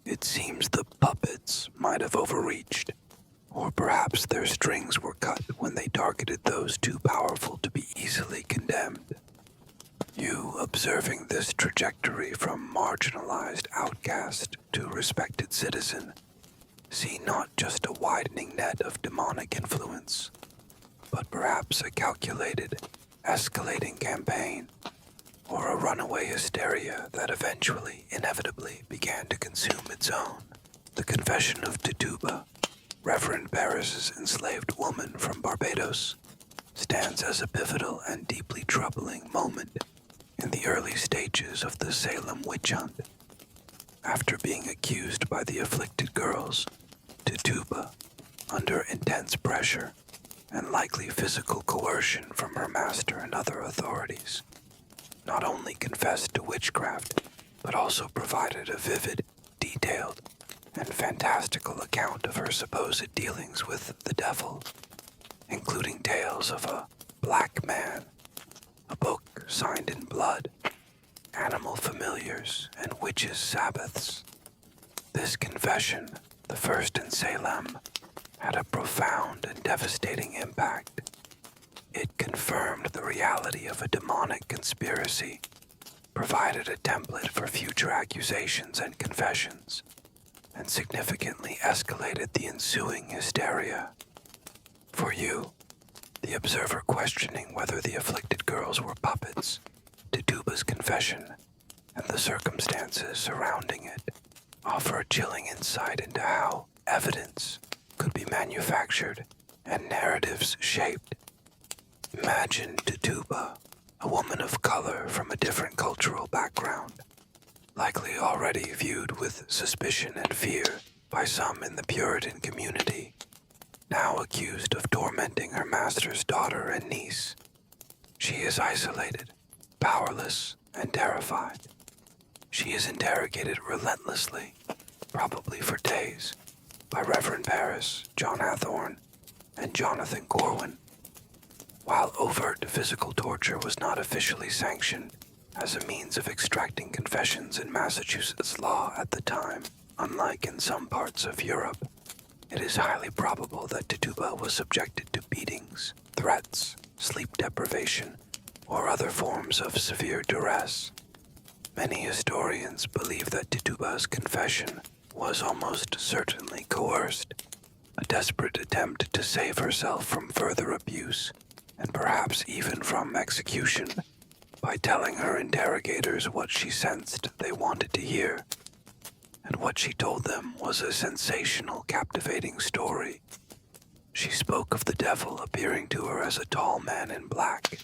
It seems the puppets might have overreached, or perhaps their strings were cut when they targeted those too powerful to be easily condemned. You, observing this trajectory from marginalized outcast to respected citizen, see not just a widening net of demonic influence, but perhaps a calculated, escalating campaign, or a runaway hysteria that eventually, inevitably, began to consume its own. The confession of Tituba, Reverend Paris's enslaved woman from Barbados, stands as a pivotal and deeply troubling moment in the early stages of the Salem witch hunt. After being accused by the afflicted girls, Tituba, under intense pressure and likely physical coercion from her master and other authorities, not only confessed to witchcraft, but also provided a vivid, detailed, and fantastical account of her supposed dealings with the devil, including tales of a black man, a book signed in blood, animal familiars, and witches' sabbaths. This confession, the first in Salem, had a profound and devastating impact. It confirmed the reality of a demonic conspiracy, provided a template for future accusations and confessions, and significantly escalated the ensuing hysteria. For you, the observer questioning whether the afflicted girls were puppets, Tituba's confession and the circumstances surrounding it offer a chilling insight into how evidence could be manufactured and narratives shaped. Imagine Tituba, a woman of color from a different cultural background, likely already viewed with suspicion and fear by some in the Puritan community, now accused of tormenting her master's daughter and niece. She is isolated, powerless, and terrified. She is interrogated relentlessly, probably for days, by Reverend Paris, John Hathorne, and Jonathan Corwin. While overt physical torture was not officially sanctioned as a means of extracting confessions in Massachusetts law at the time, unlike in some parts of Europe, it is highly probable that Tituba was subjected to beatings, threats, sleep deprivation, or other forms of severe duress. Many historians believe that Tituba's confession was almost certainly coerced, a desperate attempt to save herself from further abuse and perhaps even from execution by telling her interrogators what she sensed they wanted to hear. And what she told them was a sensational, captivating story. She spoke of the devil appearing to her as a tall man in black,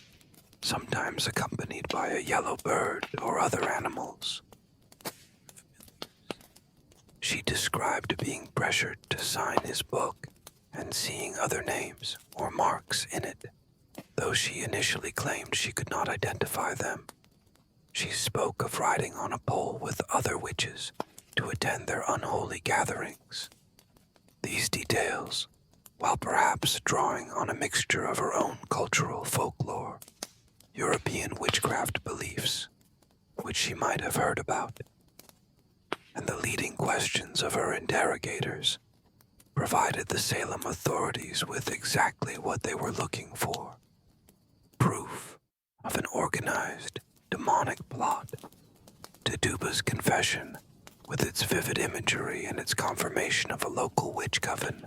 sometimes accompanied by a yellow bird or other animals. She described being pressured to sign his book and seeing other names or marks in it, though she initially claimed she could not identify them. She spoke of riding on a pole with other witches to attend their unholy gatherings. These details, while perhaps drawing on a mixture of her own cultural folklore, European witchcraft beliefs, which she might have heard about, and the leading questions of her interrogators, provided the Salem authorities with exactly what they were looking for: proof of an organized, demonic plot. Tituba's confession, with its vivid imagery and its confirmation of a local witch coven,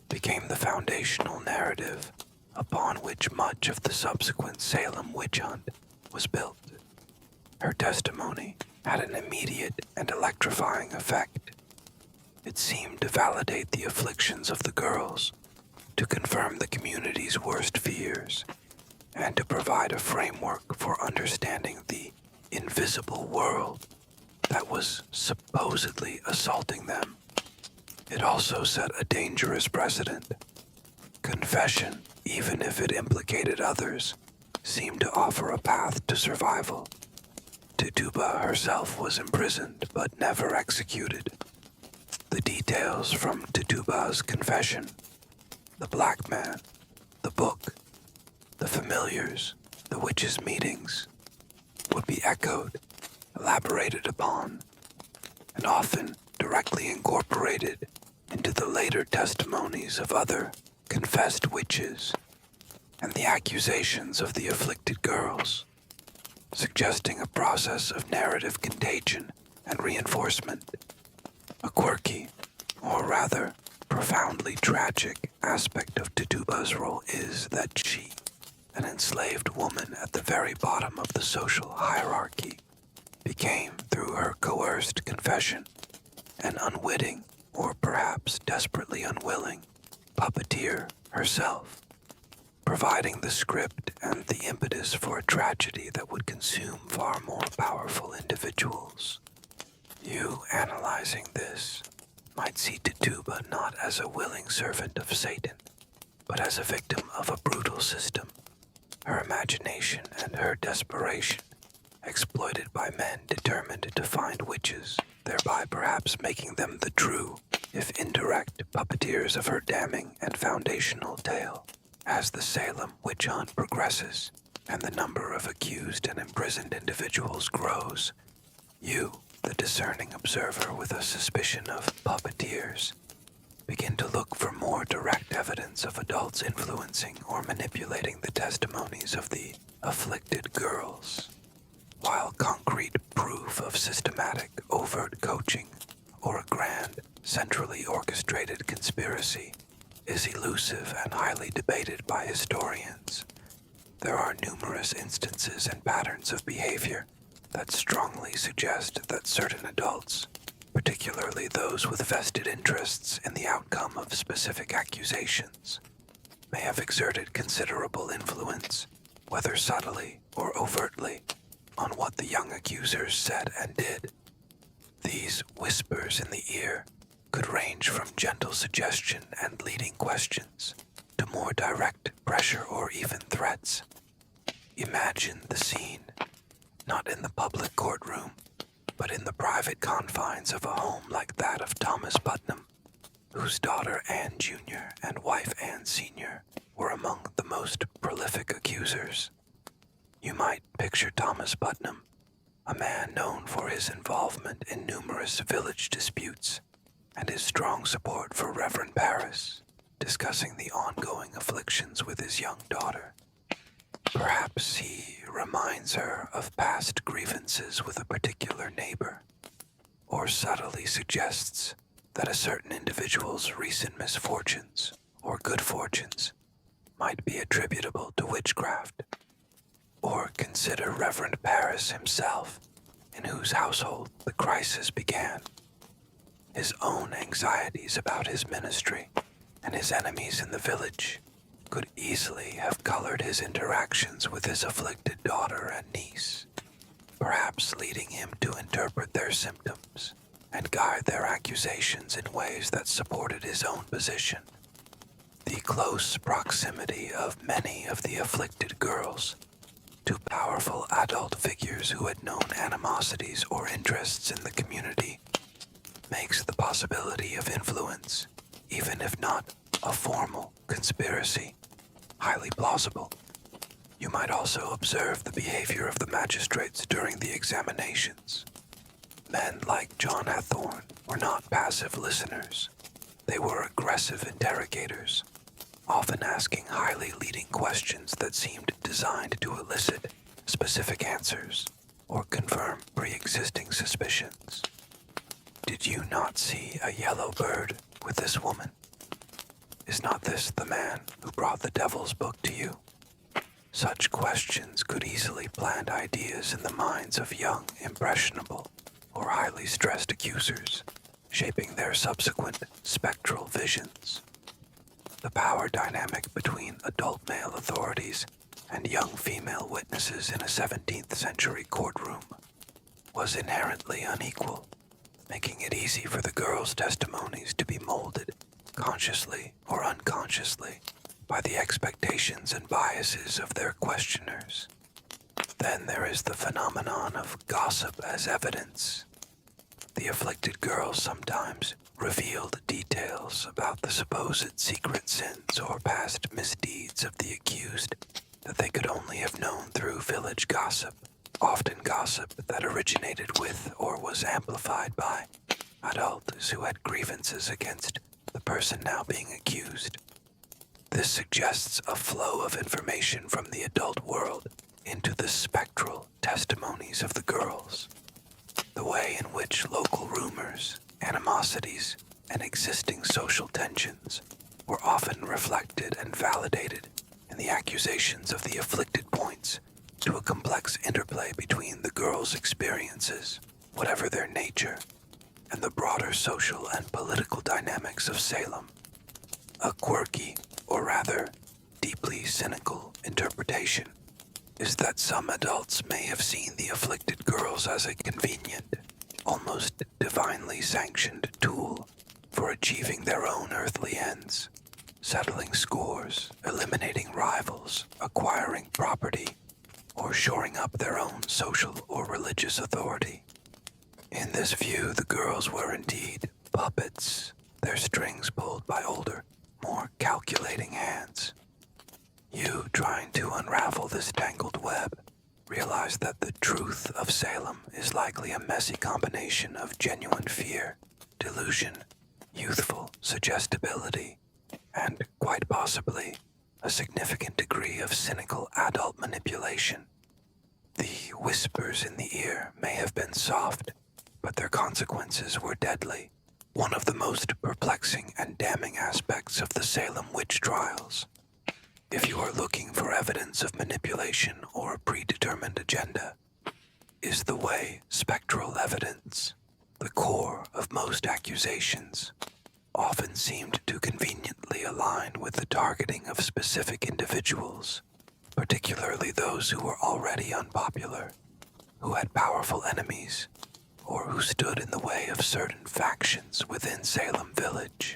became the foundational narrative upon which much of the subsequent Salem witch hunt was built. Her testimony had an immediate and electrifying effect. It seemed to validate the afflictions of the girls, to confirm the community's worst fears, and to provide a framework for understanding the invisible world that was supposedly assaulting them. It also set a dangerous precedent. Confession, even if it implicated others, seemed to offer a path to survival. Tituba herself was imprisoned but never executed. The details from Tituba's confession, the black man, the book, the familiars, the witches' meetings, would be echoed, elaborated upon, and often directly incorporated into the later testimonies of other confessed witches and the accusations of the afflicted girls, suggesting a process of narrative contagion and reinforcement. A quirky, or rather profoundly tragic, aspect of Tituba's role is that she, an enslaved woman at the very bottom of the social hierarchy, became, through her coerced confession, an unwitting, or perhaps desperately unwilling, puppeteer herself, providing the script and the impetus for a tragedy that would consume far more powerful individuals. You, analyzing this, might see Tituba not as a willing servant of Satan, but as a victim of a brutal system. Her imagination and her desperation exploited by men determined to find witches, thereby perhaps making them the true, if indirect, puppeteers of her damning and foundational tale. As the Salem witch hunt progresses, and the number of accused and imprisoned individuals grows, you, the discerning observer with a suspicion of puppeteers, begin to look for more direct evidence of adults influencing or manipulating the testimonies of the afflicted girls, while concrete proof of systematic, overt coaching or a grand, centrally orchestrated conspiracy is elusive and highly debated by historians. There are numerous instances and patterns of behavior that strongly suggest that certain adults, particularly those with vested interests in the outcome of specific accusations, may have exerted considerable influence, whether subtly or overtly, on what the young accusers said and did. These whispers in the ear could range from gentle suggestion and leading questions to more direct pressure or even threats. Imagine the scene, not in the public courtroom, but in the private confines of a home like that of Thomas Putnam, whose daughter Anne Jr. and wife Anne Sr. were among the most prolific accusers. You might picture Thomas Putnam, a man known for his involvement in numerous village disputes and his strong support for Reverend Parris, discussing the ongoing afflictions with his young daughter. Perhaps he reminds her of past grievances with a particular neighbor, or subtly suggests that a certain individual's recent misfortunes or good fortunes might be attributable to witchcraft. Or consider Reverend Parris himself, in whose household the crisis began. His own anxieties about his ministry and his enemies in the village could easily have colored his interactions with his afflicted daughter and niece, perhaps leading him to interpret their symptoms and guide their accusations in ways that supported his own position. The close proximity of many of the afflicted girls to powerful adult figures who had known animosities or interests in the community makes the possibility of influence, even if not a formal conspiracy, highly plausible. You might also observe the behavior of the magistrates during the examinations. Men like John Hathorne were not passive listeners. They were aggressive interrogators, often asking highly leading questions that seemed designed to elicit specific answers or confirm pre-existing suspicions. Did you not see a yellow bird with this woman? Is not this the man who brought the devil's book to you? Such questions could easily plant ideas in the minds of young, impressionable, or highly stressed accusers, shaping their subsequent spectral visions. The power dynamic between adult male authorities and young female witnesses in a 17th century courtroom was inherently unequal, making it easy for the girls' testimonies to be molded, consciously or unconsciously, by the expectations and biases of their questioners. Then there is the phenomenon of gossip as evidence. The afflicted girls sometimes revealed details about the supposed secret sins or past misdeeds of the accused that they could only have known through village gossip, often gossip that originated with or was amplified by adults who had grievances against the person now being accused. This suggests a flow of information from the adult world into the spectral testimonies of the girls. The way in which local rumors, animosities, and existing social tensions were often reflected and validated in the accusations of the afflicted points to a complex interplay between the girls' experiences, whatever their nature, and the broader social and political dynamics of Salem. A quirky, or rather, deeply cynical interpretation is that some adults may have seen the afflicted girls as a convenient, almost divinely sanctioned tool for achieving their own earthly ends, settling scores, eliminating rivals, acquiring property, or shoring up their own social or religious authority. In this view, the girls were indeed puppets, their strings pulled by older, more calculating hands. You, trying to unravel this tangled web, realize that the truth of Salem is likely a messy combination of genuine fear, delusion, youthful suggestibility, and, quite possibly, a significant degree of cynical adult manipulation. The whispers in the ear may have been soft, but their consequences were deadly, one of the most perplexing and damning aspects of the Salem Witch Trials. If you are looking for evidence of manipulation or a predetermined agenda, is the way spectral evidence, the core of most accusations, often seemed to conveniently align with the targeting of specific individuals, particularly those who were already unpopular, who had powerful enemies, or who stood in the way of certain factions within Salem Village.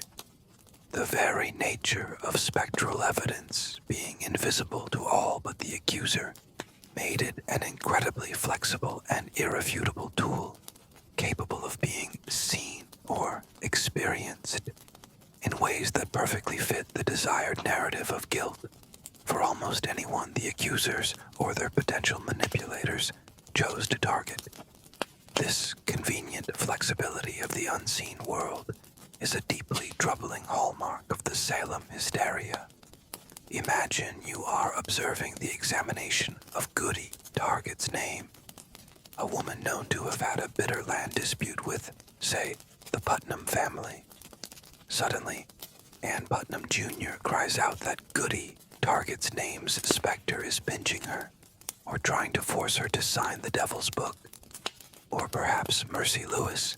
The very nature of spectral evidence being invisible to all but the accuser made it an incredibly flexible and irrefutable tool, capable of being seen or experienced in ways that perfectly fit the desired narrative of guilt for almost anyone the accusers or their potential manipulators chose to target. This convenient flexibility of the unseen world is a deeply troubling hallmark of the Salem Hysteria. Imagine you are observing the examination of Goody Target's name, a woman known to have had a bitter land dispute with, say, the Putnam family. Suddenly, Ann Putnam Jr. cries out that Goody Target's name's specter is pinching her, or trying to force her to sign the devil's book. Or perhaps Mercy Lewis,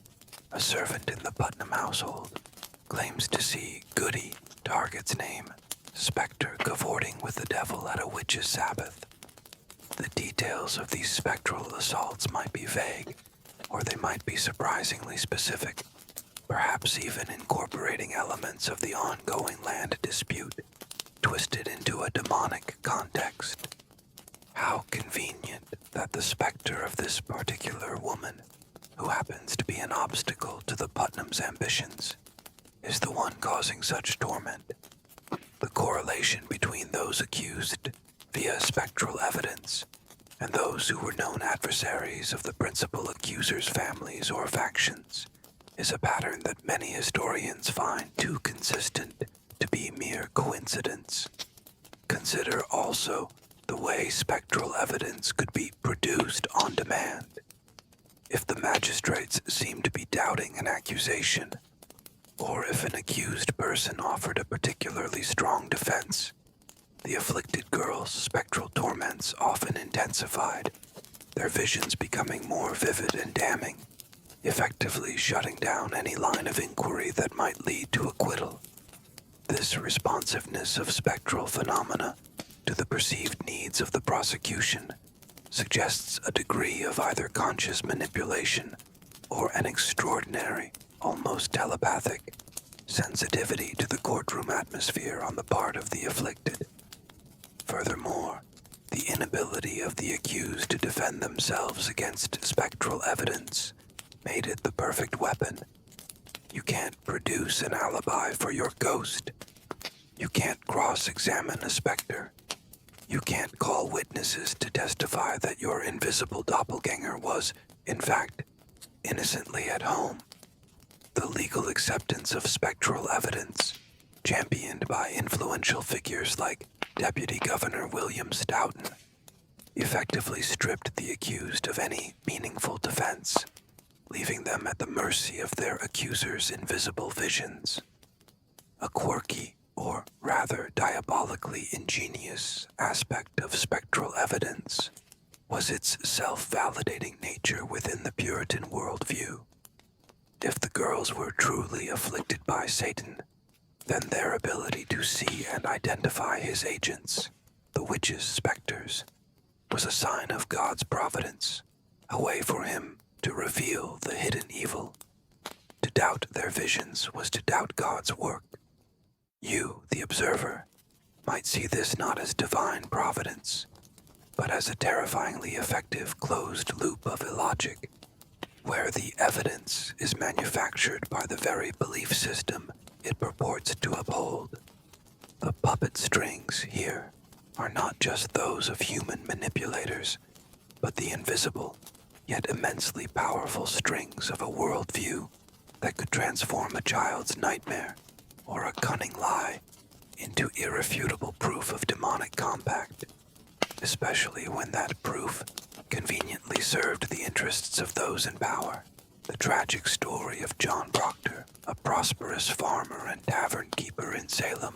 a servant in the Putnam household, claims to see Goody Target's name, specter cavorting with the devil at a witch's sabbath. The details of these spectral assaults might be vague, or they might be surprisingly specific, perhaps even incorporating elements of the ongoing land dispute, twisted into a demonic context. How convenient that the specter of this particular woman, who happens to be an obstacle to the Putnam's ambitions, is the one causing such torment. The correlation between those accused via spectral evidence and those who were known adversaries of the principal accusers' families or factions is a pattern that many historians find too consistent to be mere coincidence. Consider also the way spectral evidence could be produced on demand. If the magistrates seemed to be doubting an accusation, or if an accused person offered a particularly strong defense, the afflicted girl's spectral torments often intensified, their visions becoming more vivid and damning, effectively shutting down any line of inquiry that might lead to acquittal. This responsiveness of spectral phenomena to the perceived needs of the prosecution suggests a degree of either conscious manipulation or an extraordinary, almost telepathic, sensitivity to the courtroom atmosphere on the part of the afflicted. Furthermore, the inability of the accused to defend themselves against spectral evidence made it the perfect weapon. You can't produce an alibi for your ghost. You can't cross-examine a specter. You can't call witnesses to testify that your invisible doppelganger was, in fact, innocently at home. The legal acceptance of spectral evidence, championed by influential figures like Deputy Governor William Stoughton, effectively stripped the accused of any meaningful defense, leaving them at the mercy of their accusers' invisible visions. A quirky, or rather diabolically ingenious, aspect of spectral evidence was its self-validating nature within the Puritan worldview. If the girls were truly afflicted by Satan, then their ability to see and identify his agents, the witches' specters, was a sign of God's providence, a way for him to reveal the hidden evil. To doubt their visions was to doubt God's work. You, the observer, might see this not as divine providence, but as a terrifyingly effective closed loop of illogic, where the evidence is manufactured by the very belief system it purports to uphold. The puppet strings here are not just those of human manipulators, but the invisible, yet immensely powerful strings of a worldview that could transform a child's nightmare or a cunning lie into irrefutable proof of demonic compact, especially when that proof conveniently served the interests of those in power. The tragic story of John Proctor, a prosperous farmer and tavern keeper in Salem,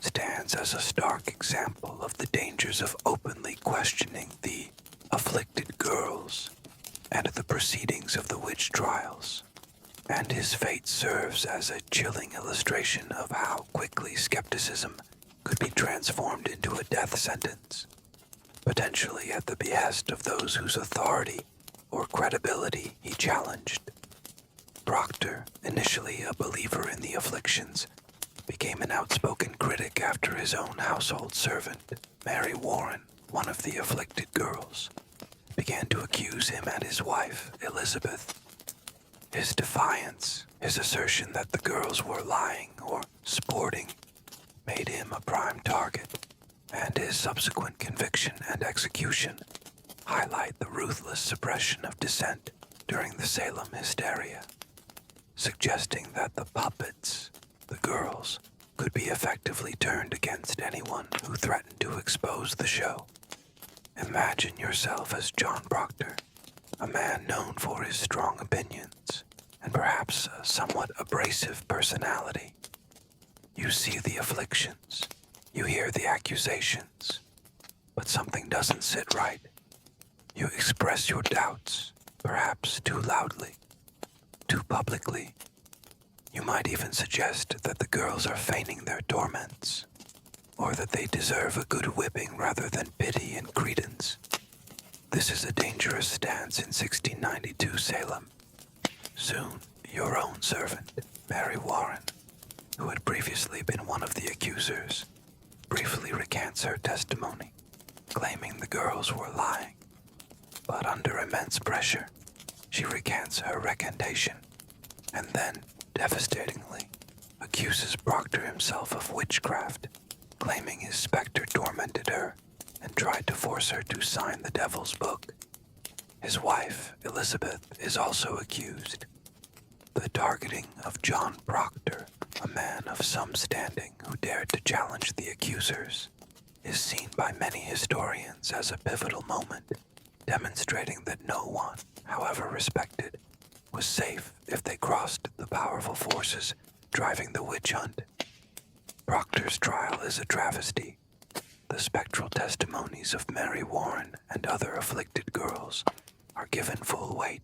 stands as a stark example of the dangers of openly questioning the afflicted girls and the proceedings of the witch trials. And his fate serves as a chilling illustration of how quickly skepticism could be transformed into a death sentence, potentially at the behest of those whose authority or credibility he challenged. Proctor, initially a believer in the afflictions, became an outspoken critic after his own household servant, Mary Warren, one of the afflicted girls, began to accuse him and his wife, Elizabeth. His defiance, his assertion that the girls were lying or sporting, made him a prime target, and his subsequent conviction and execution highlight the ruthless suppression of dissent during the Salem Hysteria, suggesting that the puppets, the girls, could be effectively turned against anyone who threatened to expose the show. Imagine yourself as John Proctor, a man known for his strong opinions and perhaps a somewhat abrasive personality. You see the afflictions, you hear the accusations, but something doesn't sit right. You express your doubts, perhaps too loudly, too publicly. You might even suggest that the girls are feigning their torments, or that they deserve a good whipping rather than pity and credence. This is a dangerous stance in 1692 Salem. Soon, your own servant, Mary Warren, who had previously been one of the accusers, briefly recants her testimony, claiming the girls were lying. But under immense pressure, she recants her recantation, and then, devastatingly, accuses Proctor himself of witchcraft, claiming his specter tormented her and tried to force her to sign the devil's book. His wife, Elizabeth, is also accused. The targeting of John Proctor, a man of some standing who dared to challenge the accusers, is seen by many historians as a pivotal moment, demonstrating that no one, however respected, was safe if they crossed the powerful forces driving the witch hunt. Proctor's trial is a travesty. The spectral testimonies of Mary Warren and other afflicted girls are given full weight.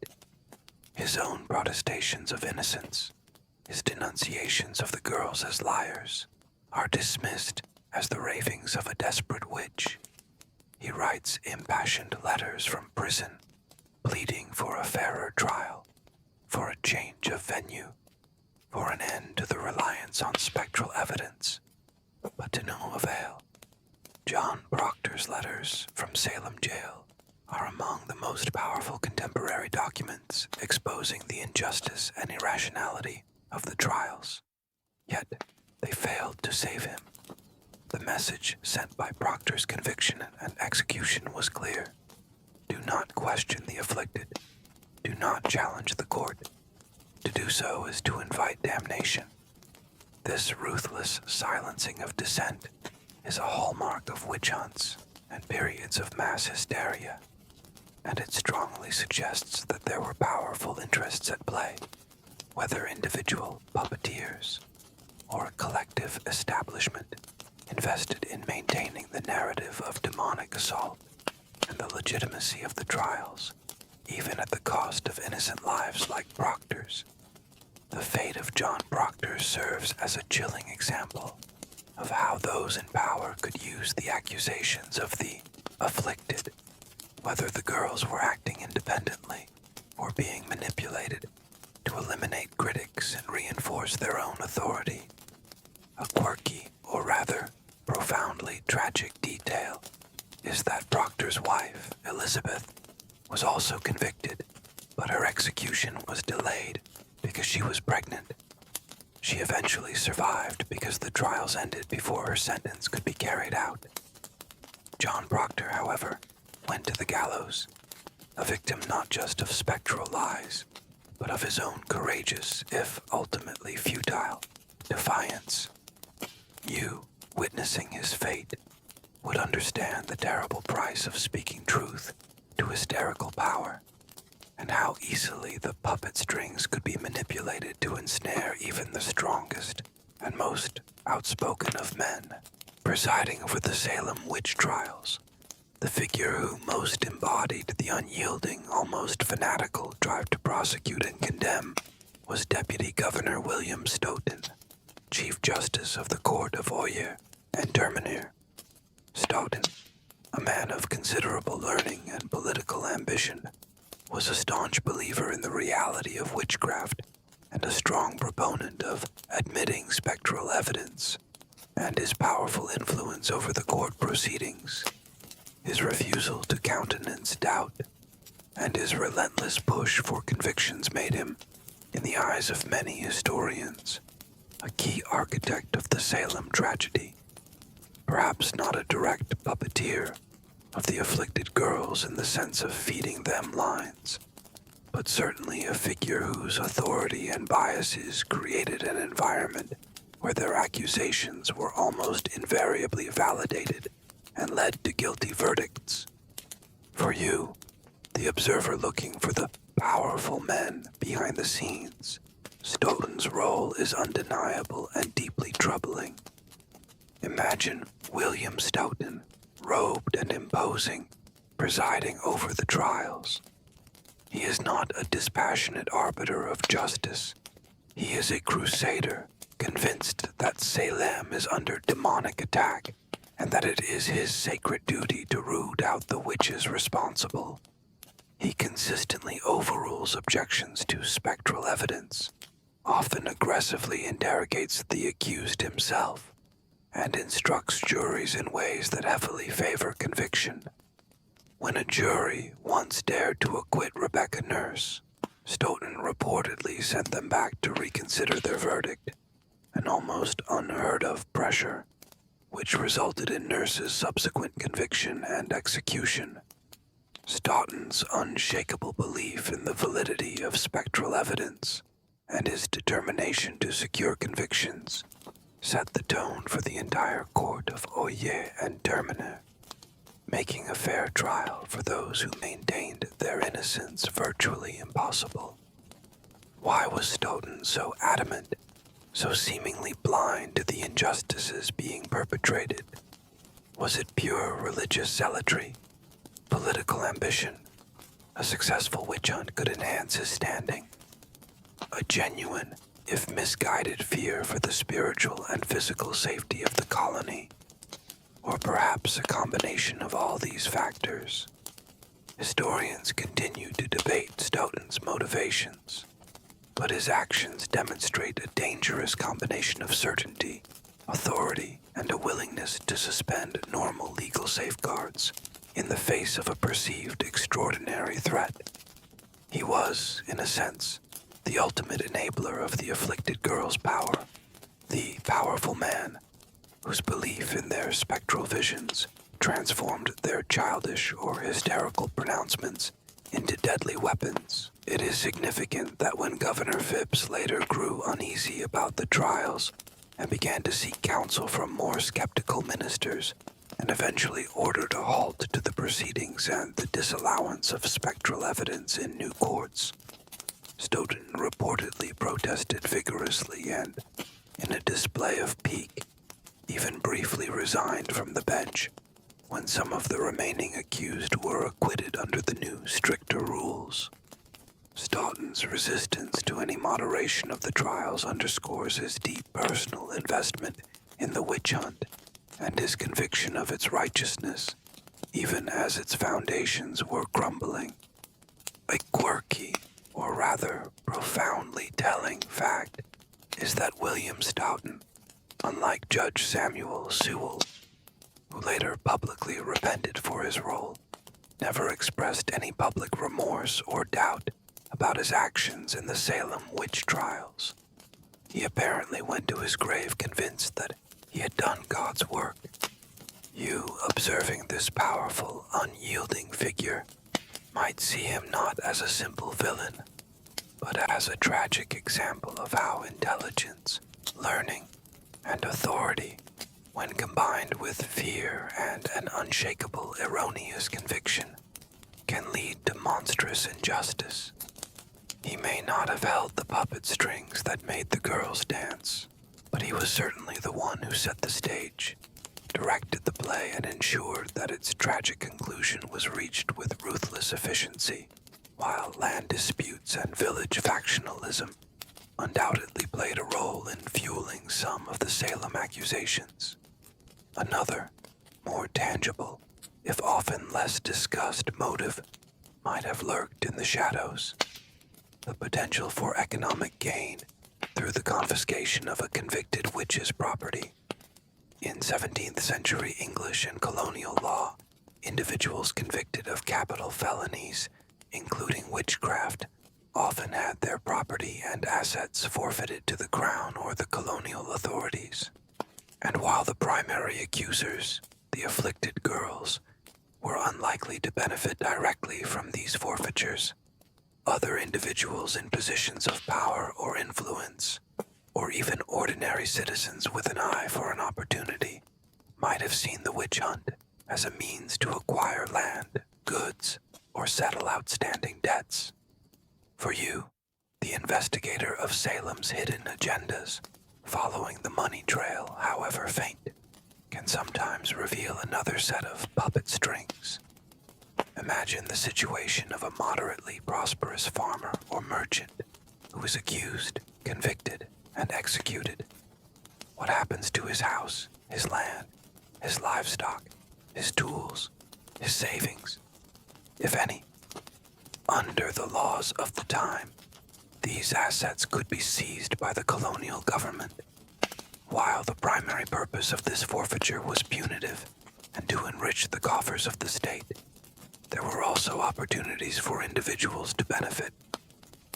His own protestations of innocence, his denunciations of the girls as liars, are dismissed as the ravings of a desperate witch. He writes impassioned letters from prison, pleading for a fairer trial, for a change of venue, for an end to the reliance on spectral evidence, but to no avail. John Proctor's letters from Salem jail are among the most powerful contemporary documents exposing the injustice and irrationality of the trials. Yet, they failed to save him. The message sent by Proctor's conviction and execution was clear. Do not question the afflicted. Do not challenge the court. To do so is to invite damnation. This ruthless silencing of dissent is a hallmark of witch hunts and periods of mass hysteria, and it strongly suggests that there were powerful interests at play, whether individual puppeteers or a collective establishment invested in maintaining the narrative of demonic assault and the legitimacy of the trials, even at the cost of innocent lives like Proctor's. The fate of John Proctor serves as a chilling example of how those in power could use the accusations of the afflicted, whether the girls were acting independently or being manipulated, to eliminate critics and reinforce their own authority. A quirky, or rather, profoundly tragic detail is that Proctor's wife, Elizabeth, was also convicted, but her execution was delayed because she was pregnant. She eventually survived because the trials ended before her sentence could be carried out. John Proctor, however, went to the gallows, a victim not just of spectral lies, but of his own courageous, if ultimately futile, defiance. You, witnessing his fate, would understand the terrible price of speaking truth to hysterical power, and how easily the puppet strings could be manipulated to ensnare even the strongest and most outspoken of men. Presiding over the Salem Witch Trials, the figure who most embodied the unyielding, almost fanatical drive to prosecute and condemn was Deputy Governor William Stoughton, Chief Justice of the Court of Oyer and Terminer. Stoughton, a man of considerable learning and political ambition, was a staunch believer in the reality of witchcraft and a strong proponent of admitting spectral evidence, and his powerful influence over the court proceedings, his refusal to countenance doubt, and his relentless push for convictions made him, in the eyes of many historians, a key architect of the Salem tragedy. Perhaps not a direct puppeteer of the afflicted girls in the sense of feeding them lines, but certainly a figure whose authority and biases created an environment where their accusations were almost invariably validated and led to guilty verdicts. For you, the observer looking for the powerful men behind the scenes, Stoughton's role is undeniable and deeply troubling. Imagine William Stoughton, robed and imposing, presiding over the trials. He is not a dispassionate arbiter of justice. He is a crusader, convinced that Salem is under demonic attack and that it is his sacred duty to root out the witches responsible. He consistently overrules objections to spectral evidence, often aggressively interrogates the accused himself, and instructs juries in ways that heavily favor conviction. When a jury once dared to acquit Rebecca Nurse, Stoughton reportedly sent them back to reconsider their verdict, an almost unheard of pressure, which resulted in Nurse's subsequent conviction and execution. Stoughton's unshakable belief in the validity of spectral evidence and his determination to secure convictions set the tone for the entire court of Oyer and Terminer, making a fair trial for those who maintained their innocence virtually impossible. Why was Stoughton so adamant, so seemingly blind to the injustices being perpetrated? Was it pure religious zealotry, political ambition? A successful witch hunt could enhance his standing. A genuine, if misguided, fear for the spiritual and physical safety of the colony, or perhaps a combination of all these factors. Historians continue to debate Stoughton's motivations, but his actions demonstrate a dangerous combination of certainty, authority, and a willingness to suspend normal legal safeguards in the face of a perceived extraordinary threat. He was, in a sense, the ultimate enabler of the afflicted girl's power, the powerful man whose belief in their spectral visions transformed their childish or hysterical pronouncements into deadly weapons. It is significant that when Governor Phipps later grew uneasy about the trials and began to seek counsel from more skeptical ministers, and eventually ordered a halt to the proceedings and the disallowance of spectral evidence in new courts, Stoughton reportedly protested vigorously and, in a display of pique, even briefly resigned from the bench when some of the remaining accused were acquitted under the new, stricter rules. Stoughton's resistance to any moderation of the trials underscores his deep personal investment in the witch hunt and his conviction of its righteousness, even as its foundations were crumbling. A quirky, or rather profoundly telling fact is that William Stoughton, unlike Judge Samuel Sewell, who later publicly repented for his role, never expressed any public remorse or doubt about his actions in the Salem Witch Trials. He apparently went to his grave convinced that he had done God's work. You, observing this powerful, unyielding figure, might see him not as a simple villain, but as a tragic example of how intelligence, learning, and authority, when combined with fear and an unshakable erroneous conviction, can lead to monstrous injustice. He may not have held the puppet strings that made the girls dance, but he was certainly the one who set the stage, directed the play, and ensured that its tragic conclusion was reached with ruthless efficiency, while land disputes and village factionalism undoubtedly played a role in fueling some of the Salem accusations. Another, more tangible, if often less discussed motive, might have lurked in the shadows: the potential for economic gain through the confiscation of a convicted witch's property. In 17th century English and colonial law, individuals convicted of capital felonies, including witchcraft, often had their property and assets forfeited to the crown or the colonial authorities. And while the primary accusers, the afflicted girls, were unlikely to benefit directly from these forfeitures, other individuals in positions of power or influence, or even ordinary citizens with an eye for an opportunity, might have seen the witch hunt as a means to acquire land, goods, or settle outstanding debts. For you, the investigator of Salem's hidden agendas, following the money trail, however faint, can sometimes reveal another set of puppet strings. Imagine the situation of a moderately prosperous farmer or merchant who is accused, convicted, and executed. What happens to his house, his land, his livestock, his tools, his savings, if any? Under the laws of the time, these assets could be seized by the colonial government. While the primary purpose of this forfeiture was punitive and to enrich the coffers of the state, there were also opportunities for individuals to benefit.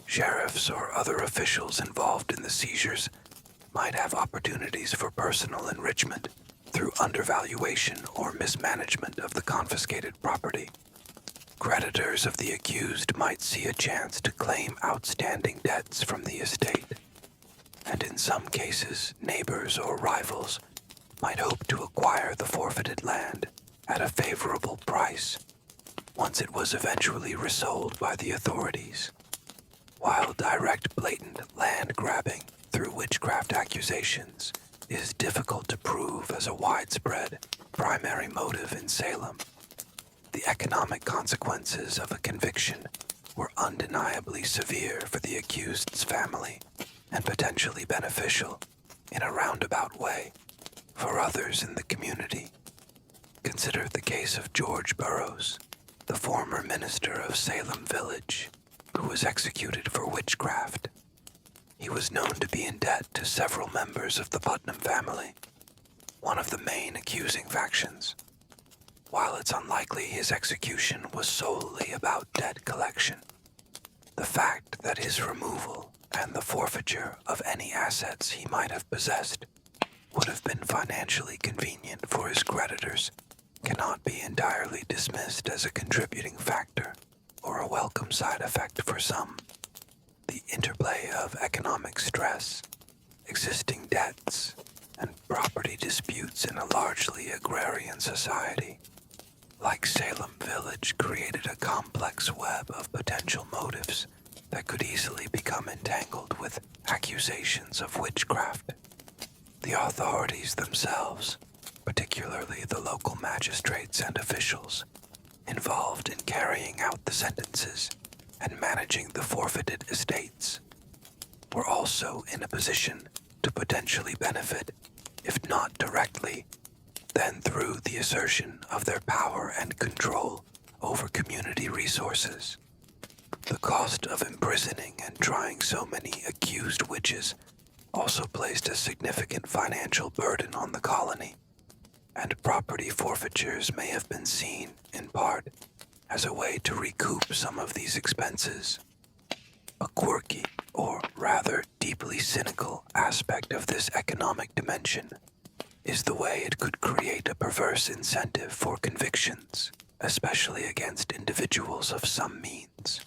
Sheriffs or other officials involved in the seizures might have opportunities for personal enrichment through undervaluation or mismanagement of the confiscated property. Creditors of the accused might see a chance to claim outstanding debts from the estate, and in some cases, neighbors or rivals might hope to acquire the forfeited land at a favorable price once it was eventually resold by the authorities. While direct, blatant land grabbing through witchcraft accusations is difficult to prove as a widespread primary motive in Salem, the economic consequences of a conviction were undeniably severe for the accused's family and potentially beneficial, in a roundabout way, for others in the community. Consider the case of George Burroughs, the former minister of Salem Village, who was executed for witchcraft. He was known to be in debt to several members of the Putnam family, one of the main accusing factions. While it's unlikely his execution was solely about debt collection, the fact that his removal and the forfeiture of any assets he might have possessed would have been financially convenient for his creditors cannot be entirely dismissed as a contributing factor or a welcome side effect for some. The interplay of economic stress, existing debts, and property disputes in a largely agrarian society like Salem Village created a complex web of potential motives that could easily become entangled with accusations of witchcraft. The authorities themselves, particularly the local magistrates and officials involved in carrying out the sentences and managing the forfeited estates, were also in a position to potentially benefit, if not directly, then through the assertion of their power and control over community resources. The cost of imprisoning and trying so many accused witches also placed a significant financial burden on the colony, and proper property forfeitures may have been seen, in part, as a way to recoup some of these expenses. A quirky, or rather deeply cynical, aspect of this economic dimension is the way it could create a perverse incentive for convictions, especially against individuals of some means.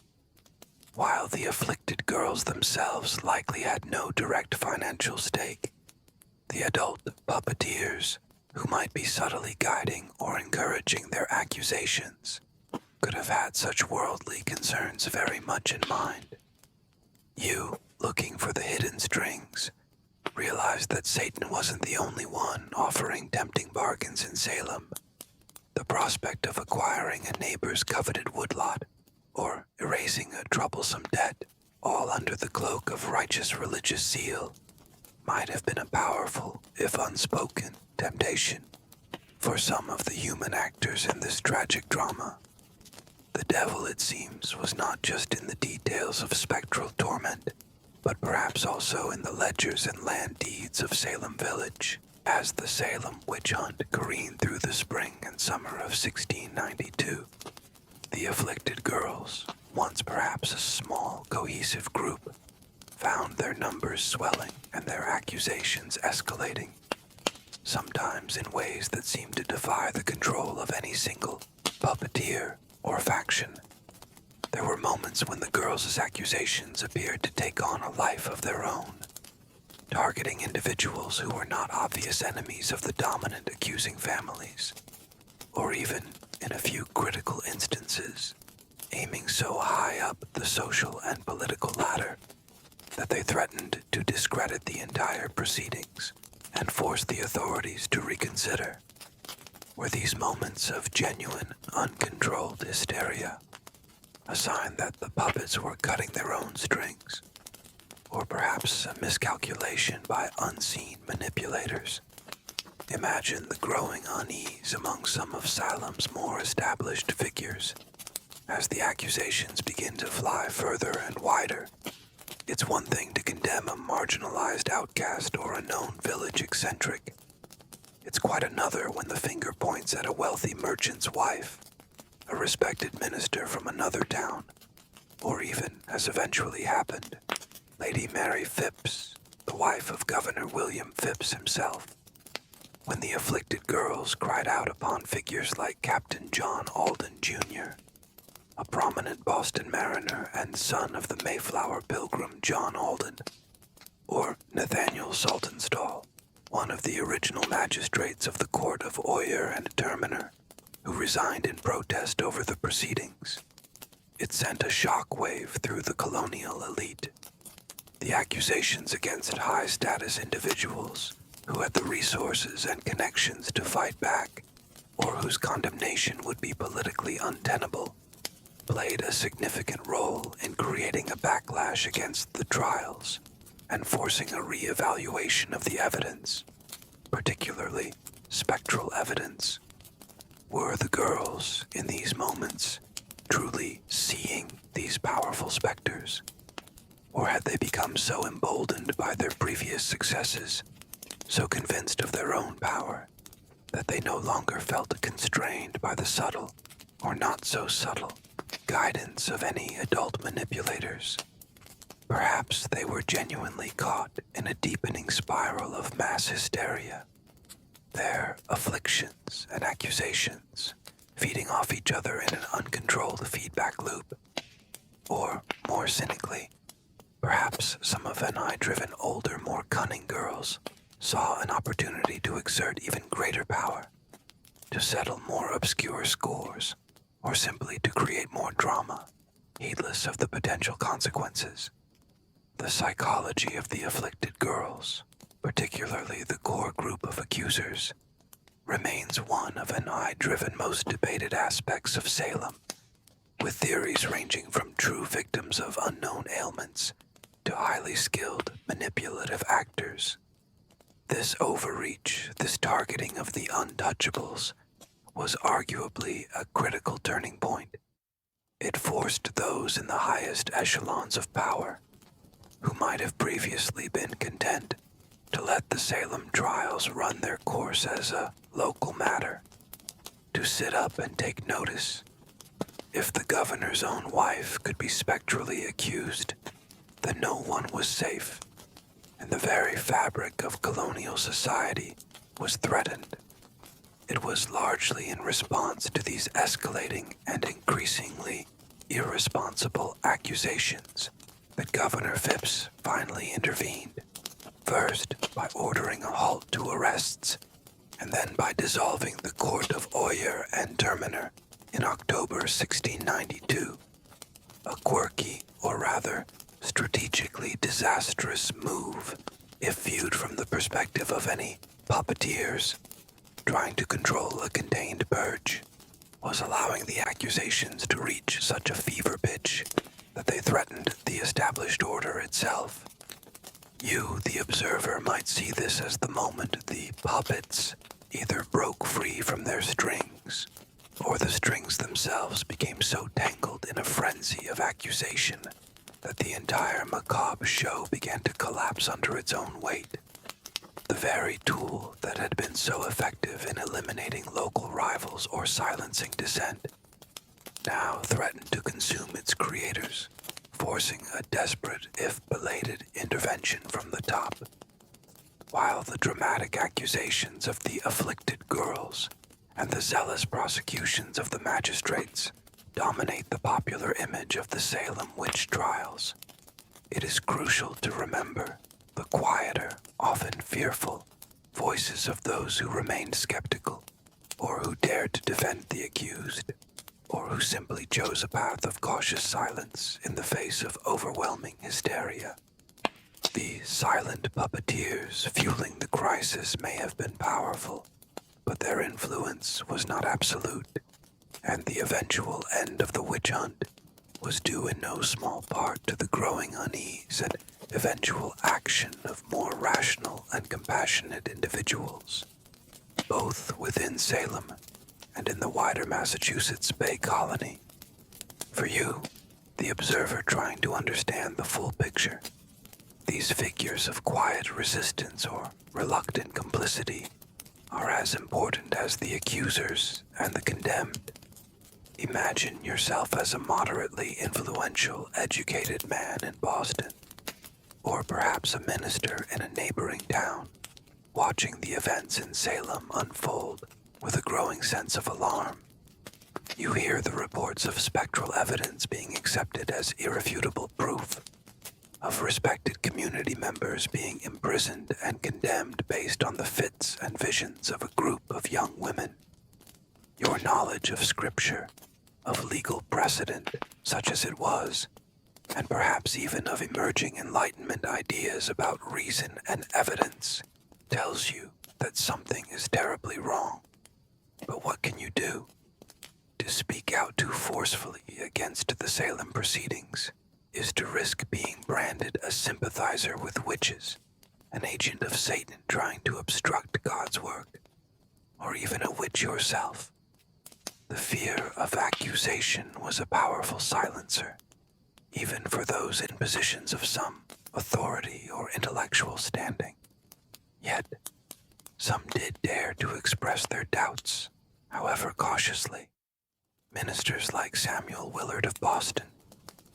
While the afflicted girls themselves likely had no direct financial stake, the adult puppeteers, who might be subtly guiding or encouraging their accusations, could have had such worldly concerns very much in mind. You, looking for the hidden strings, realized that Satan wasn't the only one offering tempting bargains in Salem. The prospect of acquiring a neighbor's coveted woodlot, or erasing a troublesome debt, all under the cloak of righteous religious zeal, might have been a powerful, if unspoken, temptation for some of the human actors in this tragic drama. The devil, it seems, was not just in the details of spectral torment, but perhaps also in the ledgers and land deeds of Salem Village, as the Salem witch hunt careened through the spring and summer of 1692. The afflicted girls, once perhaps a small, cohesive group, found their numbers swelling and their accusations escalating, sometimes in ways that seemed to defy the control of any single puppeteer or faction. There were moments when the girls' accusations appeared to take on a life of their own, targeting individuals who were not obvious enemies of the dominant accusing families, or even, in a few critical instances, aiming so high up the social and political ladder that they threatened to discredit the entire proceedings and force the authorities to reconsider. Were these moments of genuine, uncontrolled hysteria a sign that the puppets were cutting their own strings, or perhaps a miscalculation by unseen manipulators? Imagine the growing unease among some of Salem's more established figures as the accusations begin to fly further and wider. It's one thing to condemn a marginalized outcast or a known village eccentric. It's quite another when the finger points at a wealthy merchant's wife, a respected minister from another town, or even, as eventually happened, Lady Mary Phipps, the wife of Governor William Phipps himself. When the afflicted girls cried out upon figures like Captain John Alden, Jr., a prominent Boston mariner and son of the Mayflower pilgrim John Alden, or Nathaniel Saltonstall, one of the original magistrates of the court of Oyer and Terminer, who resigned in protest over the proceedings. It sent a shock-wave through the colonial elite. The accusations against high-status individuals who had the resources and connections to fight back, or whose condemnation would be politically untenable, played a significant role in creating a backlash against the trials and forcing a re-evaluation of the evidence, particularly spectral evidence. Were the girls, in these moments, truly seeing these powerful specters? Or had they become so emboldened by their previous successes, so convinced of their own power, that they no longer felt constrained by the subtle, or not so subtle, guidance of any adult manipulators? Perhaps they were genuinely caught in a deepening spiral of mass hysteria, their afflictions and accusations feeding off each other in an uncontrolled feedback loop. Or, more cynically, perhaps some of N.I.-driven older, more cunning girls saw an opportunity to exert even greater power, to settle more obscure scores, or simply to create more drama, heedless of the potential consequences. The psychology of the afflicted girls, particularly the core group of accusers, remains one of N.I.-driven most debated aspects of Salem, with theories ranging from true victims of unknown ailments to highly skilled, manipulative actors. This overreach, this targeting of the untouchables, was arguably a critical turning point. It forced those in the highest echelons of power, who might have previously been content to let the Salem trials run their course as a local matter, to sit up and take notice. If the governor's own wife could be spectrally accused, then no one was safe, and the very fabric of colonial society was threatened. It was largely in response to these escalating and increasingly irresponsible accusations that Governor Phipps finally intervened, first by ordering a halt to arrests, and then by dissolving the Court of Oyer and Terminer in October 1692, a quirky, or rather, strategically disastrous move, if viewed from the perspective of any puppeteers trying to control a contained purge, was allowing the accusations to reach such a fever pitch that they threatened the established order itself. You, the observer, might see this as the moment the puppets either broke free from their strings, or the strings themselves became so tangled in a frenzy of accusation that the entire macabre show began to collapse under its own weight. The very tool that had been so effective in eliminating local rivals or silencing dissent now threatened to consume its creators, forcing a desperate, if belated, intervention from the top. While the dramatic accusations of the afflicted girls and the zealous prosecutions of the magistrates dominate the popular image of the Salem Witch Trials, it is crucial to remember the quieter, often fearful, voices of those who remained skeptical, or who dared to defend the accused, or who simply chose a path of cautious silence in the face of overwhelming hysteria. The silent puppeteers fueling the crisis may have been powerful, but their influence was not absolute, and the eventual end of the witch hunt was due in no small part to the growing unease and eventual action of more rational and compassionate individuals, both within Salem and in the wider Massachusetts Bay Colony. For you, the observer trying to understand the full picture, these figures of quiet resistance or reluctant complicity are as important as the accusers and the condemned. Imagine yourself as a moderately influential, educated man in Boston, or perhaps a minister in a neighboring town, watching the events in Salem unfold with a growing sense of alarm. You hear the reports of spectral evidence being accepted as irrefutable proof, of respected community members being imprisoned and condemned based on the fits and visions of a group of young women. Your knowledge of scripture, of legal precedent, such as it was, and perhaps even of emerging Enlightenment ideas about reason and evidence, tells you that something is terribly wrong. But what can you do? To speak out too forcefully against the Salem proceedings is to risk being branded a sympathizer with witches, an agent of Satan trying to obstruct God's work, or even a witch yourself. The fear of accusation was a powerful silencer, even for those in positions of some authority or intellectual standing. Yet, some did dare to express their doubts, however cautiously. Ministers like Samuel Willard of Boston,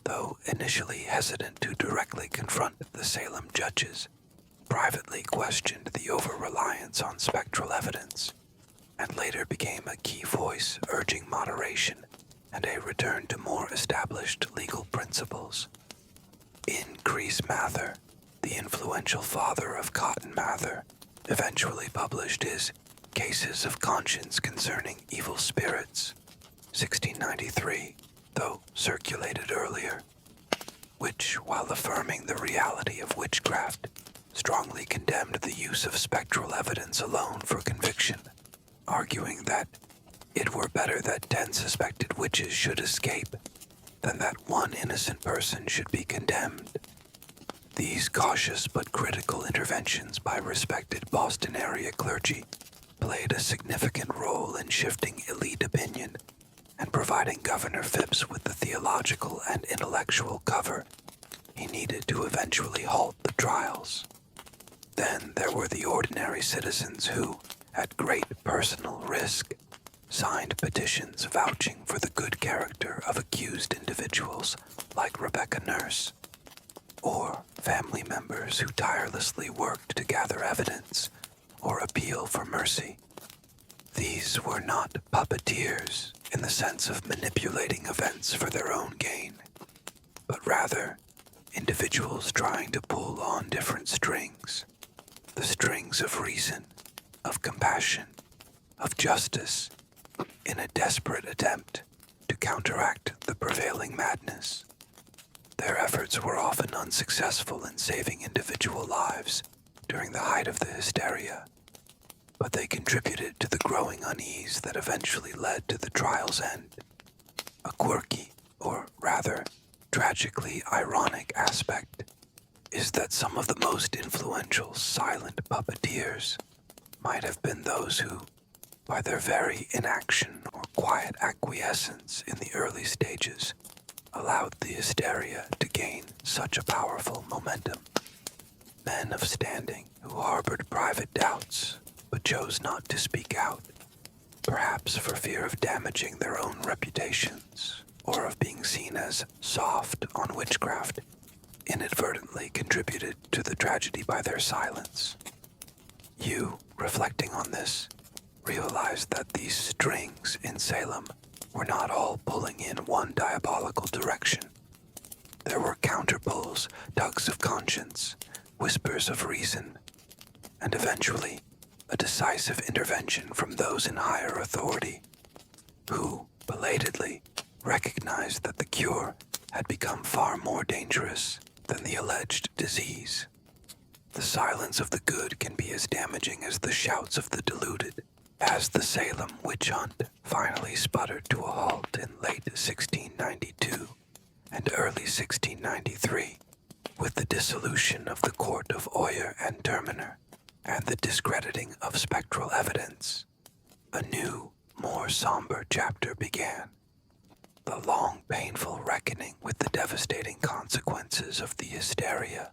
though initially hesitant to directly confront the Salem judges, privately questioned the over-reliance on spectral evidence, and later became a key voice urging moderation and a return to more established legal principles. Increase Mather, the influential father of Cotton Mather, eventually published his Cases of Conscience Concerning Evil Spirits, 1693, though circulated earlier, which, while affirming the reality of witchcraft, strongly condemned the use of spectral evidence alone for conviction, arguing that it were better that 10 suspected witches should escape than that one innocent person should be condemned. These cautious but critical interventions by respected Boston area clergy played a significant role in shifting elite opinion and providing Governor Phipps with the theological and intellectual cover he needed to eventually halt the trials. Then there were the ordinary citizens who, at great personal risk, signed petitions vouching for the good character of accused individuals like Rebecca Nurse, or family members who tirelessly worked to gather evidence or appeal for mercy. These were not puppeteers in the sense of manipulating events for their own gain, but rather individuals trying to pull on different strings, the strings of reason, of compassion, of justice, in a desperate attempt to counteract the prevailing madness. Their efforts were often unsuccessful in saving individual lives during the height of the hysteria, but they contributed to the growing unease that eventually led to the trial's end. A quirky, or rather, tragically ironic aspect is that some of the most influential silent puppeteers might have been those who, by their very inaction or quiet acquiescence in the early stages, allowed the hysteria to gain such a powerful momentum. Men of standing who harbored private doubts but chose not to speak out, perhaps for fear of damaging their own reputations or of being seen as soft on witchcraft, inadvertently contributed to the tragedy by their silence. You, reflecting on this, realize that these strings in Salem were not all pulling in one diabolical direction. There were counterpulls, tugs of conscience, whispers of reason, and eventually a decisive intervention from those in higher authority, who, belatedly, recognized that the cure had become far more dangerous than the alleged disease. The silence of the good can be as damaging as the shouts of the deluded. As the Salem witch hunt finally sputtered to a halt in late 1692 and early 1693, with the dissolution of the court of Oyer and Terminer and the discrediting of spectral evidence, a new, more somber chapter began. The long, painful reckoning with the devastating consequences of the hysteria.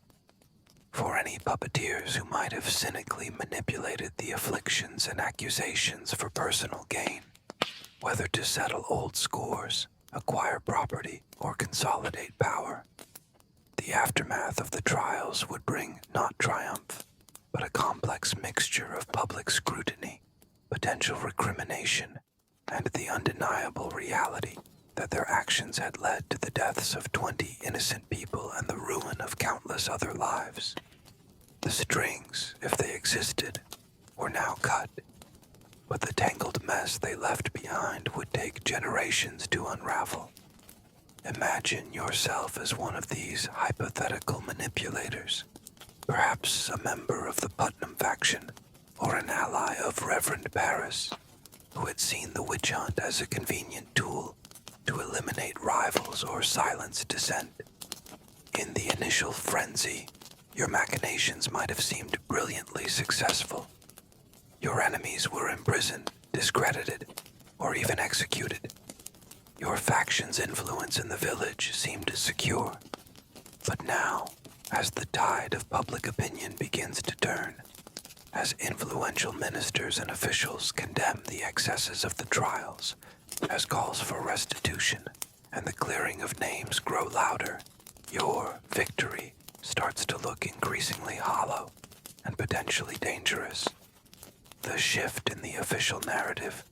For any puppeteers who might have cynically manipulated the afflictions and accusations for personal gain, whether to settle old scores, acquire property, or consolidate power, the aftermath of the trials would bring not triumph, but a complex mixture of public scrutiny, potential recrimination, and the undeniable reality that their actions had led to the deaths of 20 innocent people and the ruin of countless other lives. The strings, if they existed, were now cut, but the tangled mess they left behind would take generations to unravel. Imagine yourself as one of these hypothetical manipulators, perhaps a member of the Putnam faction or an ally of Reverend Paris, who had seen the witch hunt as a convenient tool to eliminate rivals or silence dissent. In the initial frenzy, your machinations might have seemed brilliantly successful. Your enemies were imprisoned, discredited, or even executed. Your faction's influence in the village seemed secure. But now, as the tide of public opinion begins to turn, as influential ministers and officials condemn the excesses of the trials, as calls for restitution and the clearing of names grow louder, your victory starts to look increasingly hollow and potentially dangerous. The shift in the official narrative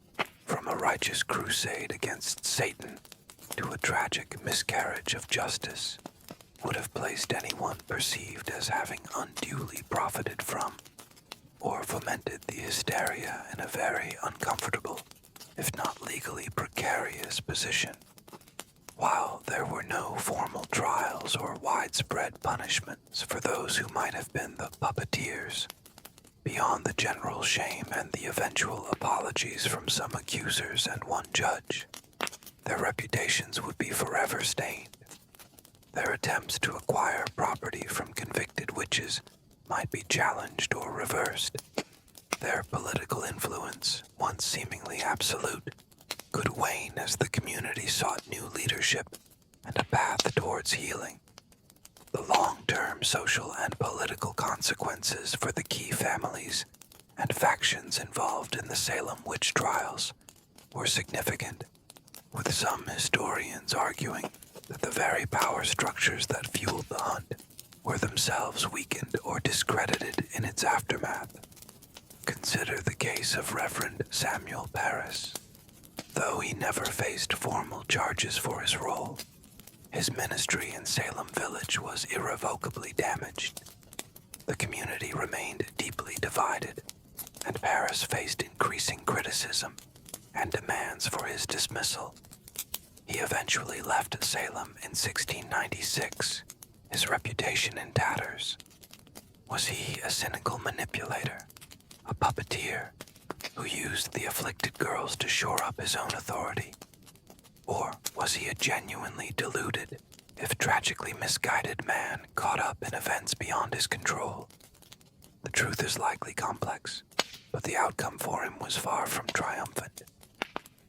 from a righteous crusade against Satan to a tragic miscarriage of justice would have placed anyone perceived as having unduly profited from or fomented the hysteria in a very uncomfortable, if not legally precarious position. While there were no formal trials or widespread punishments for those who might have been the puppeteers, beyond the general shame and the eventual apologies from some accusers and one judge, their reputations would be forever stained. Their attempts to acquire property from convicted witches might be challenged or reversed. Their political influence, once seemingly absolute, could wane as the community sought new leadership and a path towards healing. The long-term social and political consequences for the key families and factions involved in the Salem Witch Trials were significant, with some historians arguing that the very power structures that fueled the hunt were themselves weakened or discredited in its aftermath. Consider the case of Reverend Samuel Parris. Though he never faced formal charges for his role, his ministry in Salem Village was irrevocably damaged. The community remained deeply divided, and Parris faced increasing criticism and demands for his dismissal. He eventually left Salem in 1696, his reputation in tatters. Was he a cynical manipulator, a puppeteer who used the afflicted girls to shore up his own authority? Or was he a genuinely deluded, if tragically misguided man caught up in events beyond his control? The truth is likely complex, but the outcome for him was far from triumphant.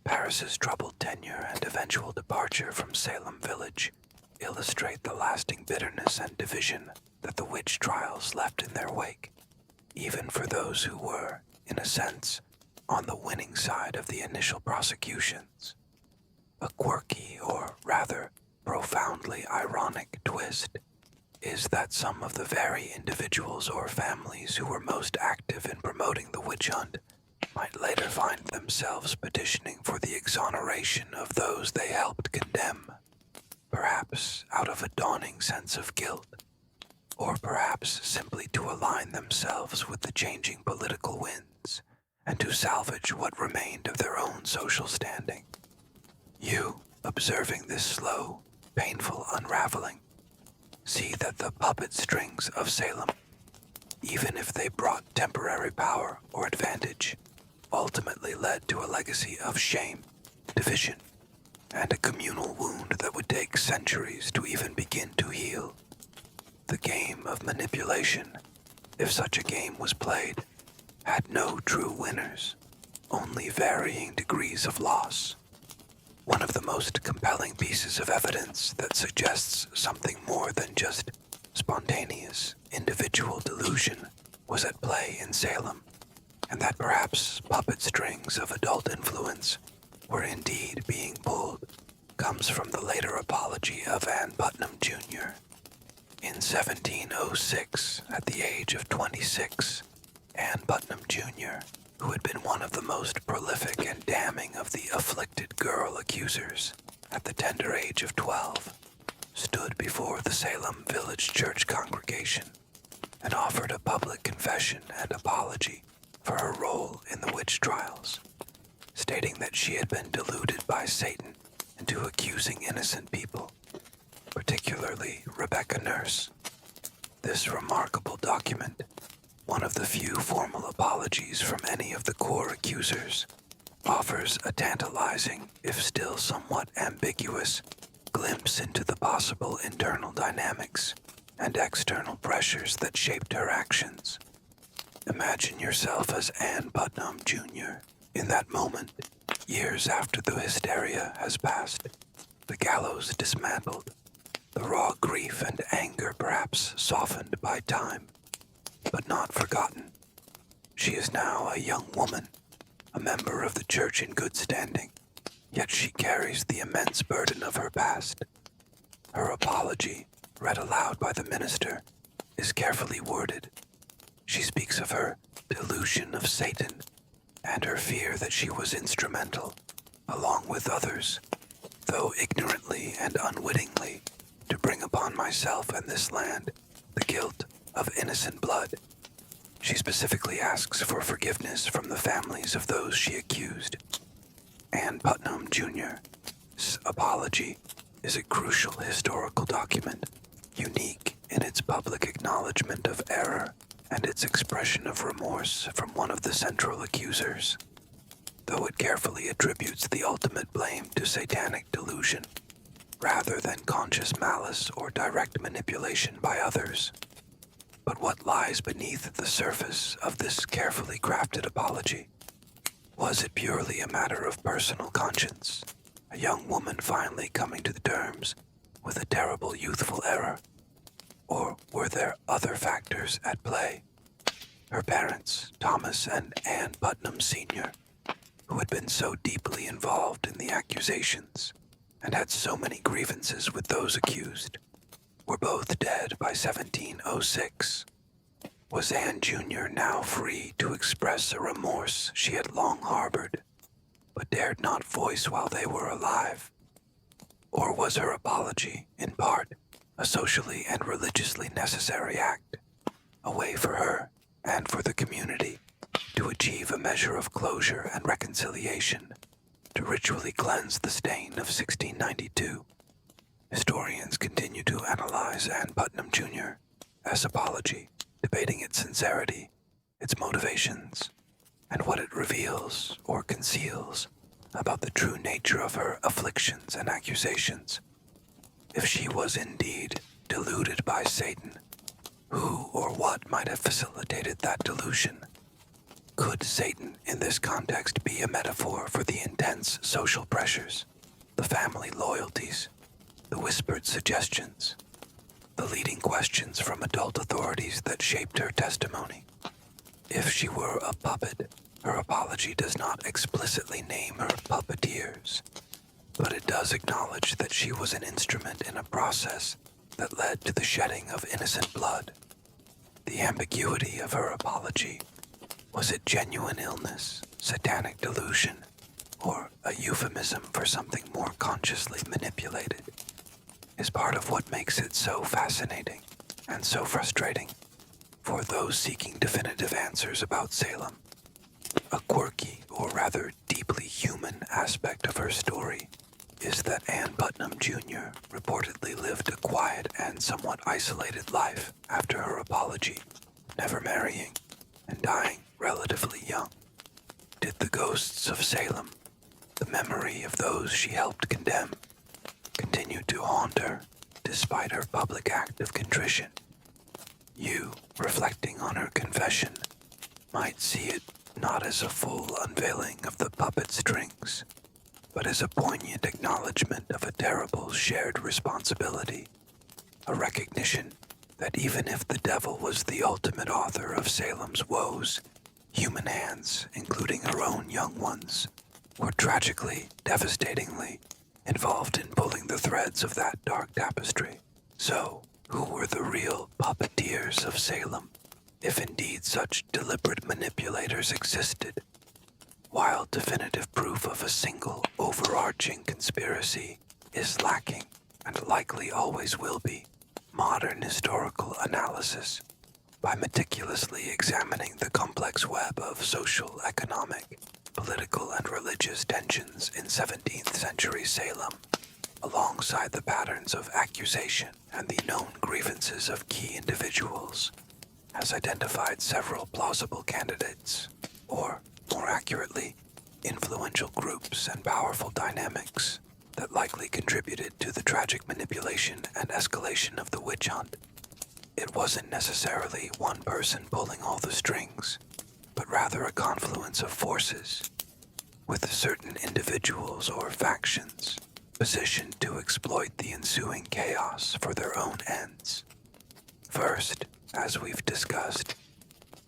Parris's troubled tenure and eventual departure from Salem Village illustrate the lasting bitterness and division that the witch trials left in their wake, even for those who were, in a sense, on the winning side of the initial prosecutions. A quirky, or rather profoundly ironic twist is that some of the very individuals or families who were most active in promoting the witch hunt might later find themselves petitioning for the exoneration of those they helped condemn, perhaps out of a dawning sense of guilt, or perhaps simply to align themselves with the changing political winds and to salvage what remained of their own social standing. You, observing this slow, painful unraveling, see that the puppet strings of Salem, even if they brought temporary power or advantage, ultimately led to a legacy of shame, division, and a communal wound that would take centuries to even begin to heal. The game of manipulation, if such a game was played, had no true winners, only varying degrees of loss. One of the most compelling pieces of evidence that suggests something more than just spontaneous, individual delusion was at play in Salem, and that perhaps puppet strings of adult influence were indeed being pulled, comes from the later apology of Ann Putnam Jr. In 1706, at the age of 26, Ann Putnam Jr., who had been one of the most prolific and damning of the afflicted girl accusers at the tender age of 12, stood before the Salem Village Church congregation and offered a public confession and apology for her role in the witch trials, stating that she had been deluded by Satan into accusing innocent people, particularly Rebecca Nurse. This remarkable document, one of the few formal apologies from any of the core accusers, offers a tantalizing, if still somewhat ambiguous, glimpse into the possible internal dynamics and external pressures that shaped her actions. Imagine yourself as Ann Putnam Jr. in that moment, years after the hysteria has passed, the gallows dismantled, the raw grief and anger perhaps softened by time, but not forgotten. She is now a young woman, a member of the church in good standing, yet she carries the immense burden of her past. Her apology, read aloud by the minister, is carefully worded. She speaks of her delusion of Satan and her fear that she was instrumental, along with others, though ignorantly and unwittingly, to bring upon myself and this land the guilt of innocent blood. She specifically asks for forgiveness from the families of those she accused. Ann Putnam Jr.'s apology is a crucial historical document, unique in its public acknowledgement of error and its expression of remorse from one of the central accusers. Though it carefully attributes the ultimate blame to satanic delusion, rather than conscious malice or direct manipulation by others. But what lies beneath the surface of this carefully crafted apology? Was it purely a matter of personal conscience, a young woman finally coming to terms with a terrible youthful error? Or were there other factors at play? Her parents, Thomas and Ann Putnam Sr., who had been so deeply involved in the accusations and had so many grievances with those accused, were both dead by 1706. Was Anne Jr. now free to express a remorse she had long harbored, but dared not voice while they were alive? Or was her apology, in part, a socially and religiously necessary act, a way for her and for the community to achieve a measure of closure and reconciliation, to ritually cleanse the stain of 1692? Historians continue to analyze Ann Putnam Jr. as apology, debating its sincerity, its motivations, and what it reveals or conceals about the true nature of her afflictions and accusations. If she was indeed deluded by Satan, who or what might have facilitated that delusion? Could Satan in this context be a metaphor for the intense social pressures, the family loyalties, the whispered suggestions, the leading questions from adult authorities that shaped her testimony? If she were a puppet, her apology does not explicitly name her puppeteers, but it does acknowledge that she was an instrument in a process that led to the shedding of innocent blood. The ambiguity of her apology, was it genuine illness, satanic delusion, or a euphemism for something more consciously manipulated, is part of what makes it so fascinating and so frustrating for those seeking definitive answers about Salem. A quirky, or rather deeply human aspect of her story is that Ann Putnam Jr. reportedly lived a quiet and somewhat isolated life after her apology, never marrying and dying relatively young. Did the ghosts of Salem, the memory of those she helped condemn, continue to haunt her despite her public act of contrition? You, reflecting on her confession, might see it not as a full unveiling of the puppet strings, but as a poignant acknowledgement of a terrible shared responsibility, a recognition that even if the devil was the ultimate author of Salem's woes, human hands, including her own young ones, were tragically, devastatingly involved in pulling the threads of that dark tapestry. So, who were the real puppeteers of Salem, if indeed such deliberate manipulators existed? While definitive proof of a single overarching conspiracy is lacking, and likely always will be, modern historical analysis, by meticulously examining the complex web of social, economic, political, and religious tensions in 17th century Salem, alongside the patterns of accusation and the known grievances of key individuals, has identified several plausible candidates, or, more accurately, influential groups and powerful dynamics that likely contributed to the tragic manipulation and escalation of the witch hunt. It wasn't necessarily one person pulling all the strings, but rather a confluence of forces, with certain individuals or factions positioned to exploit the ensuing chaos for their own ends. First, as we've discussed,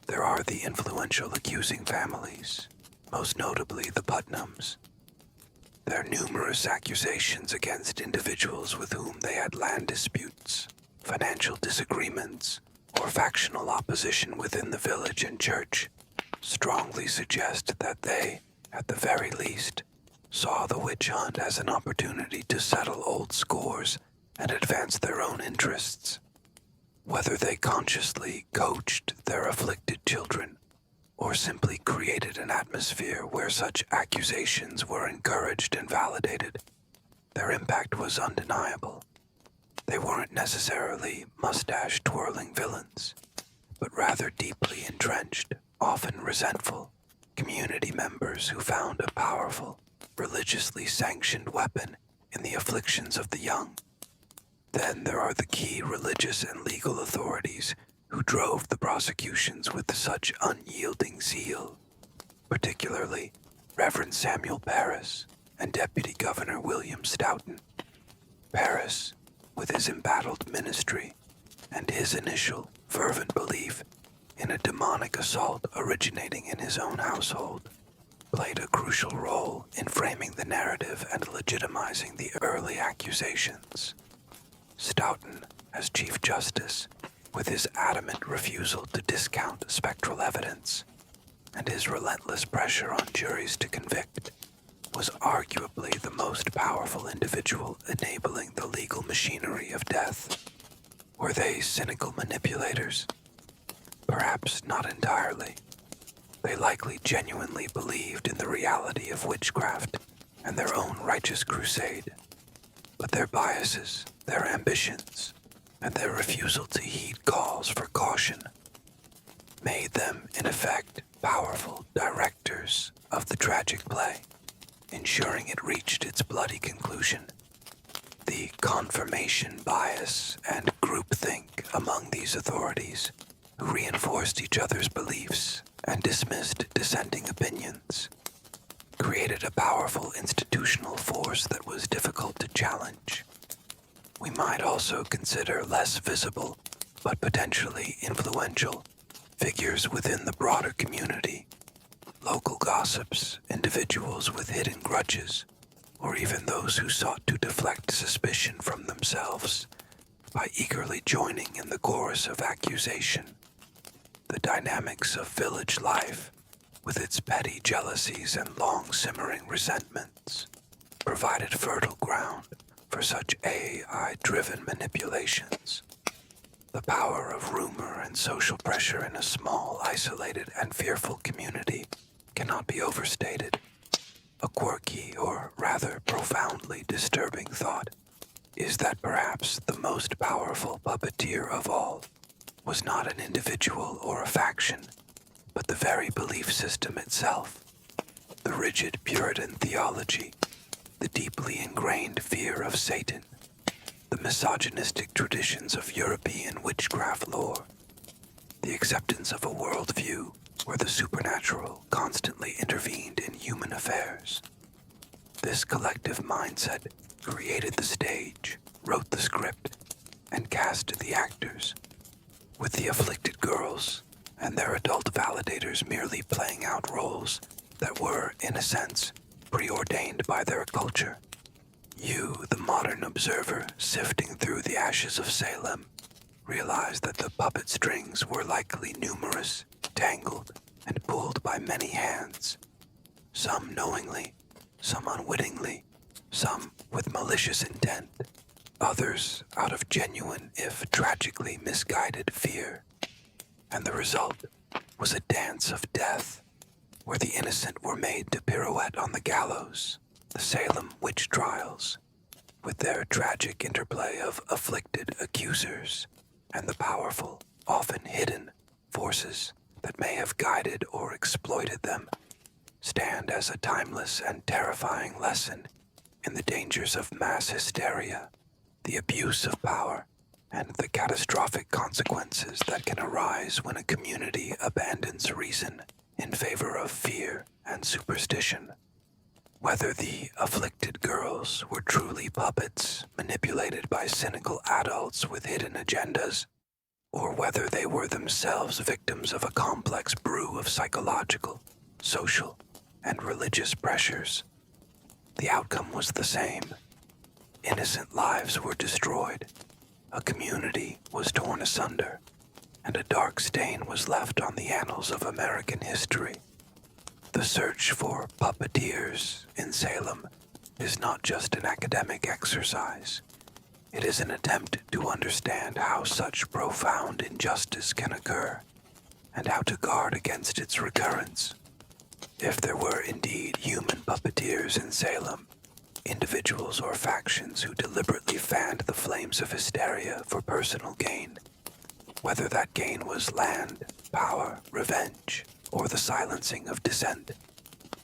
there are the influential accusing families, most notably the Putnams. Their numerous accusations against individuals with whom they had land disputes, financial disagreements, or factional opposition within the village and church strongly suggest that they, at the very least, saw the witch hunt as an opportunity to settle old scores and advance their own interests. Whether they consciously coached their afflicted children or simply created an atmosphere where such accusations were encouraged and validated, their impact was undeniable. They weren't necessarily mustache-twirling villains, but rather deeply entrenched, often resentful, community members who found a powerful, religiously sanctioned weapon in the afflictions of the young. Then there are the key religious and legal authorities who drove the prosecutions with such unyielding zeal, particularly Reverend Samuel Parris and Deputy Governor William Stoughton. Parris, with his embattled ministry and his initial fervent belief in a demonic assault originating in his own household, played a crucial role in framing the narrative and legitimizing the early accusations. Stoughton, as Chief Justice, with his adamant refusal to discount spectral evidence and his relentless pressure on juries to convict, was arguably the most powerful individual enabling the legal machinery of death. Were they cynical manipulators? Perhaps not entirely. They likely genuinely believed in the reality of witchcraft and their own righteous crusade. But their biases, their ambitions, and their refusal to heed calls for caution made them, in effect, powerful directors of the tragic play, ensuring it reached its bloody conclusion. The confirmation bias and groupthink among these authorities, who reinforced each other's beliefs and dismissed dissenting opinions, created a powerful institutional force that was difficult to challenge. We might also consider less visible, but potentially influential, figures within the broader community, local gossips, individuals with hidden grudges, or even those who sought to deflect suspicion from themselves by eagerly joining in the chorus of accusation. The dynamics of village life, with its petty jealousies and long-simmering resentments, provided fertile ground for such AI-driven manipulations. The power of rumor and social pressure in a small, isolated, and fearful community cannot be overstated. A quirky, or rather profoundly disturbing thought, is that perhaps the most powerful puppeteer of all was not an individual or a faction, but the very belief system itself. The rigid Puritan theology, the deeply ingrained fear of Satan, the misogynistic traditions of European witchcraft lore, the acceptance of a worldview where the supernatural constantly intervened in human affairs. This collective mindset created the stage, wrote the script, and cast the actors, with the afflicted girls and their adult validators merely playing out roles that were, in a sense, preordained by their culture. You, the modern observer sifting through the ashes of Salem, realize that the puppet strings were likely numerous, tangled, and pulled by many hands, some knowingly, some unwittingly, some with malicious intent, others out of genuine, if tragically misguided fear. And the result was a dance of death, where the innocent were made to pirouette on the gallows, the Salem Witch Trials, with their tragic interplay of afflicted accusers and the powerful, often hidden, forces that may have guided or exploited them, stand as a timeless and terrifying lesson in the dangers of mass hysteria, the abuse of power, and the catastrophic consequences that can arise when a community abandons reason in favor of fear and superstition. Whether the afflicted girls were truly puppets manipulated by cynical adults with hidden agendas, or whether they were themselves victims of a complex brew of psychological, social, and religious pressures, the outcome was the same. Innocent lives were destroyed, a community was torn asunder, and a dark stain was left on the annals of American history. The search for puppeteers in Salem is not just an academic exercise. It is an attempt to understand how such profound injustice can occur, and how to guard against its recurrence. If there were indeed human puppeteers in Salem, individuals or factions who deliberately fanned the flames of hysteria for personal gain, whether that gain was land, power, revenge, or the silencing of dissent,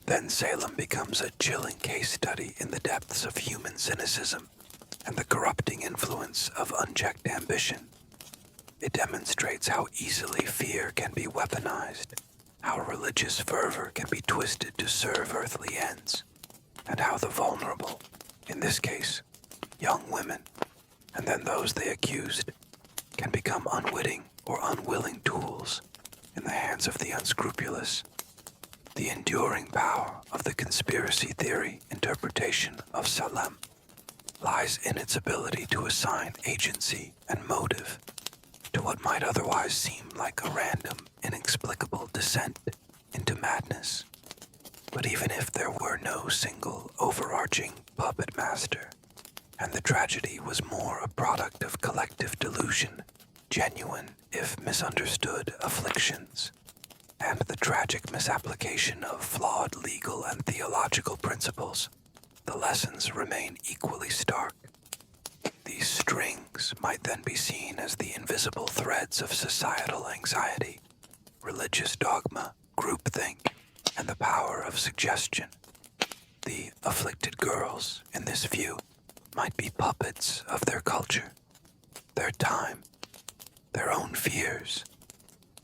then Salem becomes a chilling case study in the depths of human cynicism and the corrupting influence of unchecked ambition. It demonstrates how easily fear can be weaponized, how religious fervor can be twisted to serve earthly ends, and how the vulnerable, in this case, young women, and then those they accused, can become unwitting or unwilling tools in the hands of the unscrupulous. The enduring power of the conspiracy theory interpretation of Salem lies in its ability to assign agency and motive to what might otherwise seem like a random, inexplicable descent into madness. But even if there were no single overarching puppet master, and the tragedy was more a product of collective delusion, genuine if misunderstood afflictions, and the tragic misapplication of flawed legal and theological principles, the lessons remain equally stark. These strings might then be seen as the invisible threads of societal anxiety, religious dogma, groupthink, and the power of suggestion. The afflicted girls, in this view, might be puppets of their culture, their time, their own fears,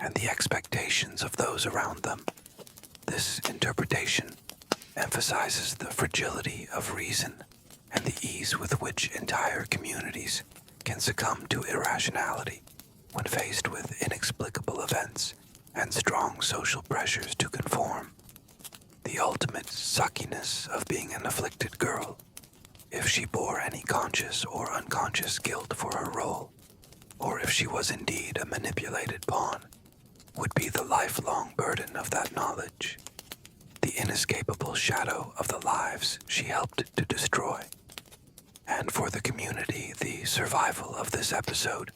and the expectations of those around them. This interpretation emphasizes the fragility of reason and the ease with which entire communities can succumb to irrationality when faced with inexplicable events and strong social pressures to conform. The ultimate suckiness of being an afflicted girl, if she bore any conscious or unconscious guilt for her role, or if she was indeed a manipulated pawn, would be the lifelong burden of that knowledge, the inescapable shadow of the lives she helped to destroy. And for the community, the survival of this episode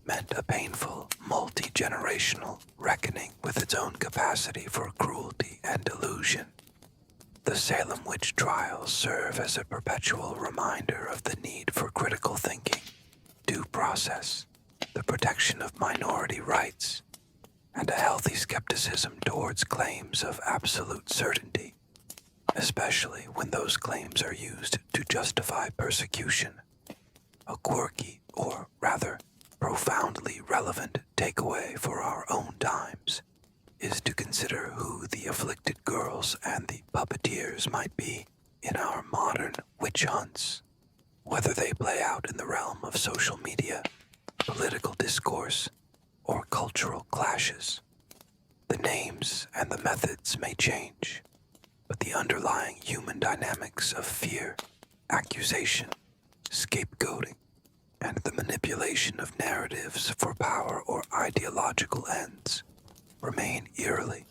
meant a painful, multi-generational reckoning with its own capacity for cruelty and delusion. The Salem Witch Trials serve as a perpetual reminder of the need for critical thinking, due process, the protection of minority rights, and a healthy skepticism towards claims of absolute certainty, especially when those claims are used to justify persecution. A quirky, or rather, profoundly relevant takeaway for our own times is to consider who the afflicted girls and the puppeteers might be in our modern witch hunts, whether they play out in the realm of social media, political discourse, or cultural clashes. The names and the methods may change, but the underlying human dynamics of fear, accusation, scapegoating, and the manipulation of narratives for power or ideological ends remain eerily,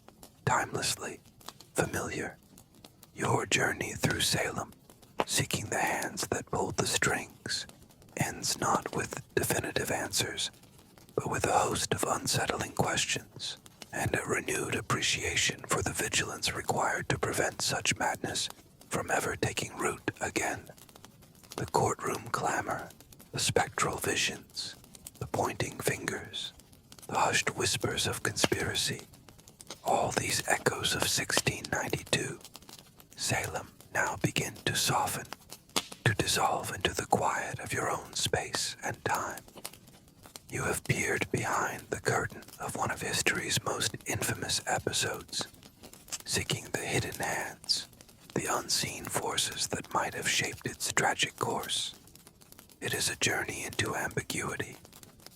timelessly familiar. Your journey through Salem, seeking the hands that pulled the strings, ends not with definitive answers, but with a host of unsettling questions and a renewed appreciation for the vigilance required to prevent such madness from ever taking root again. The courtroom clamor, the spectral visions, the pointing fingers, the hushed whispers of conspiracy, all these echoes of 1692, Salem now begin to soften, to dissolve into the quiet of your own space and time. You have peered behind the curtain of one of history's most infamous episodes, seeking the hidden hands, the unseen forces that might have shaped its tragic course. It is a journey into ambiguity,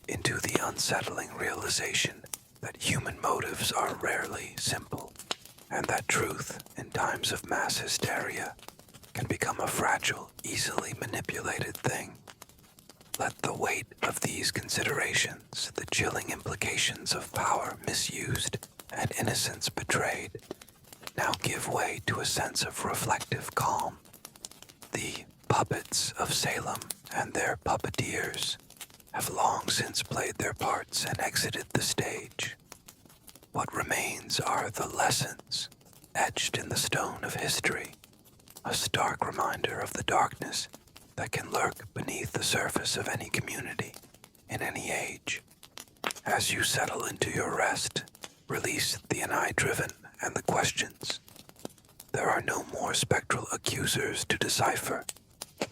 into the unsettling realization that human motives are rarely simple, and that truth, in times of mass hysteria, can become a fragile, easily manipulated thing. Let the weight of these considerations, the chilling implications of power misused and innocence betrayed, now give way to a sense of reflective calm. The puppets of Salem and their puppeteers have long since played their parts and exited the stage. What remains are the lessons etched in the stone of history, a stark reminder of the darkness that can lurk beneath the surface of any community, in any age. As you settle into your rest, release the eye-driven and the questions. There are no more spectral accusers to decipher,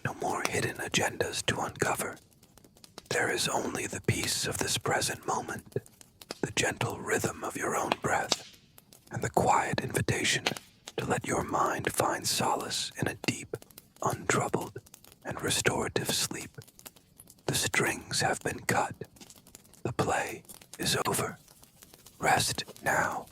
no more hidden agendas to uncover. There is only the peace of this present moment, the gentle rhythm of your own breath, and the quiet invitation to let your mind find solace in a deep, untroubled, and restorative sleep. The strings have been cut. The play is over. Rest now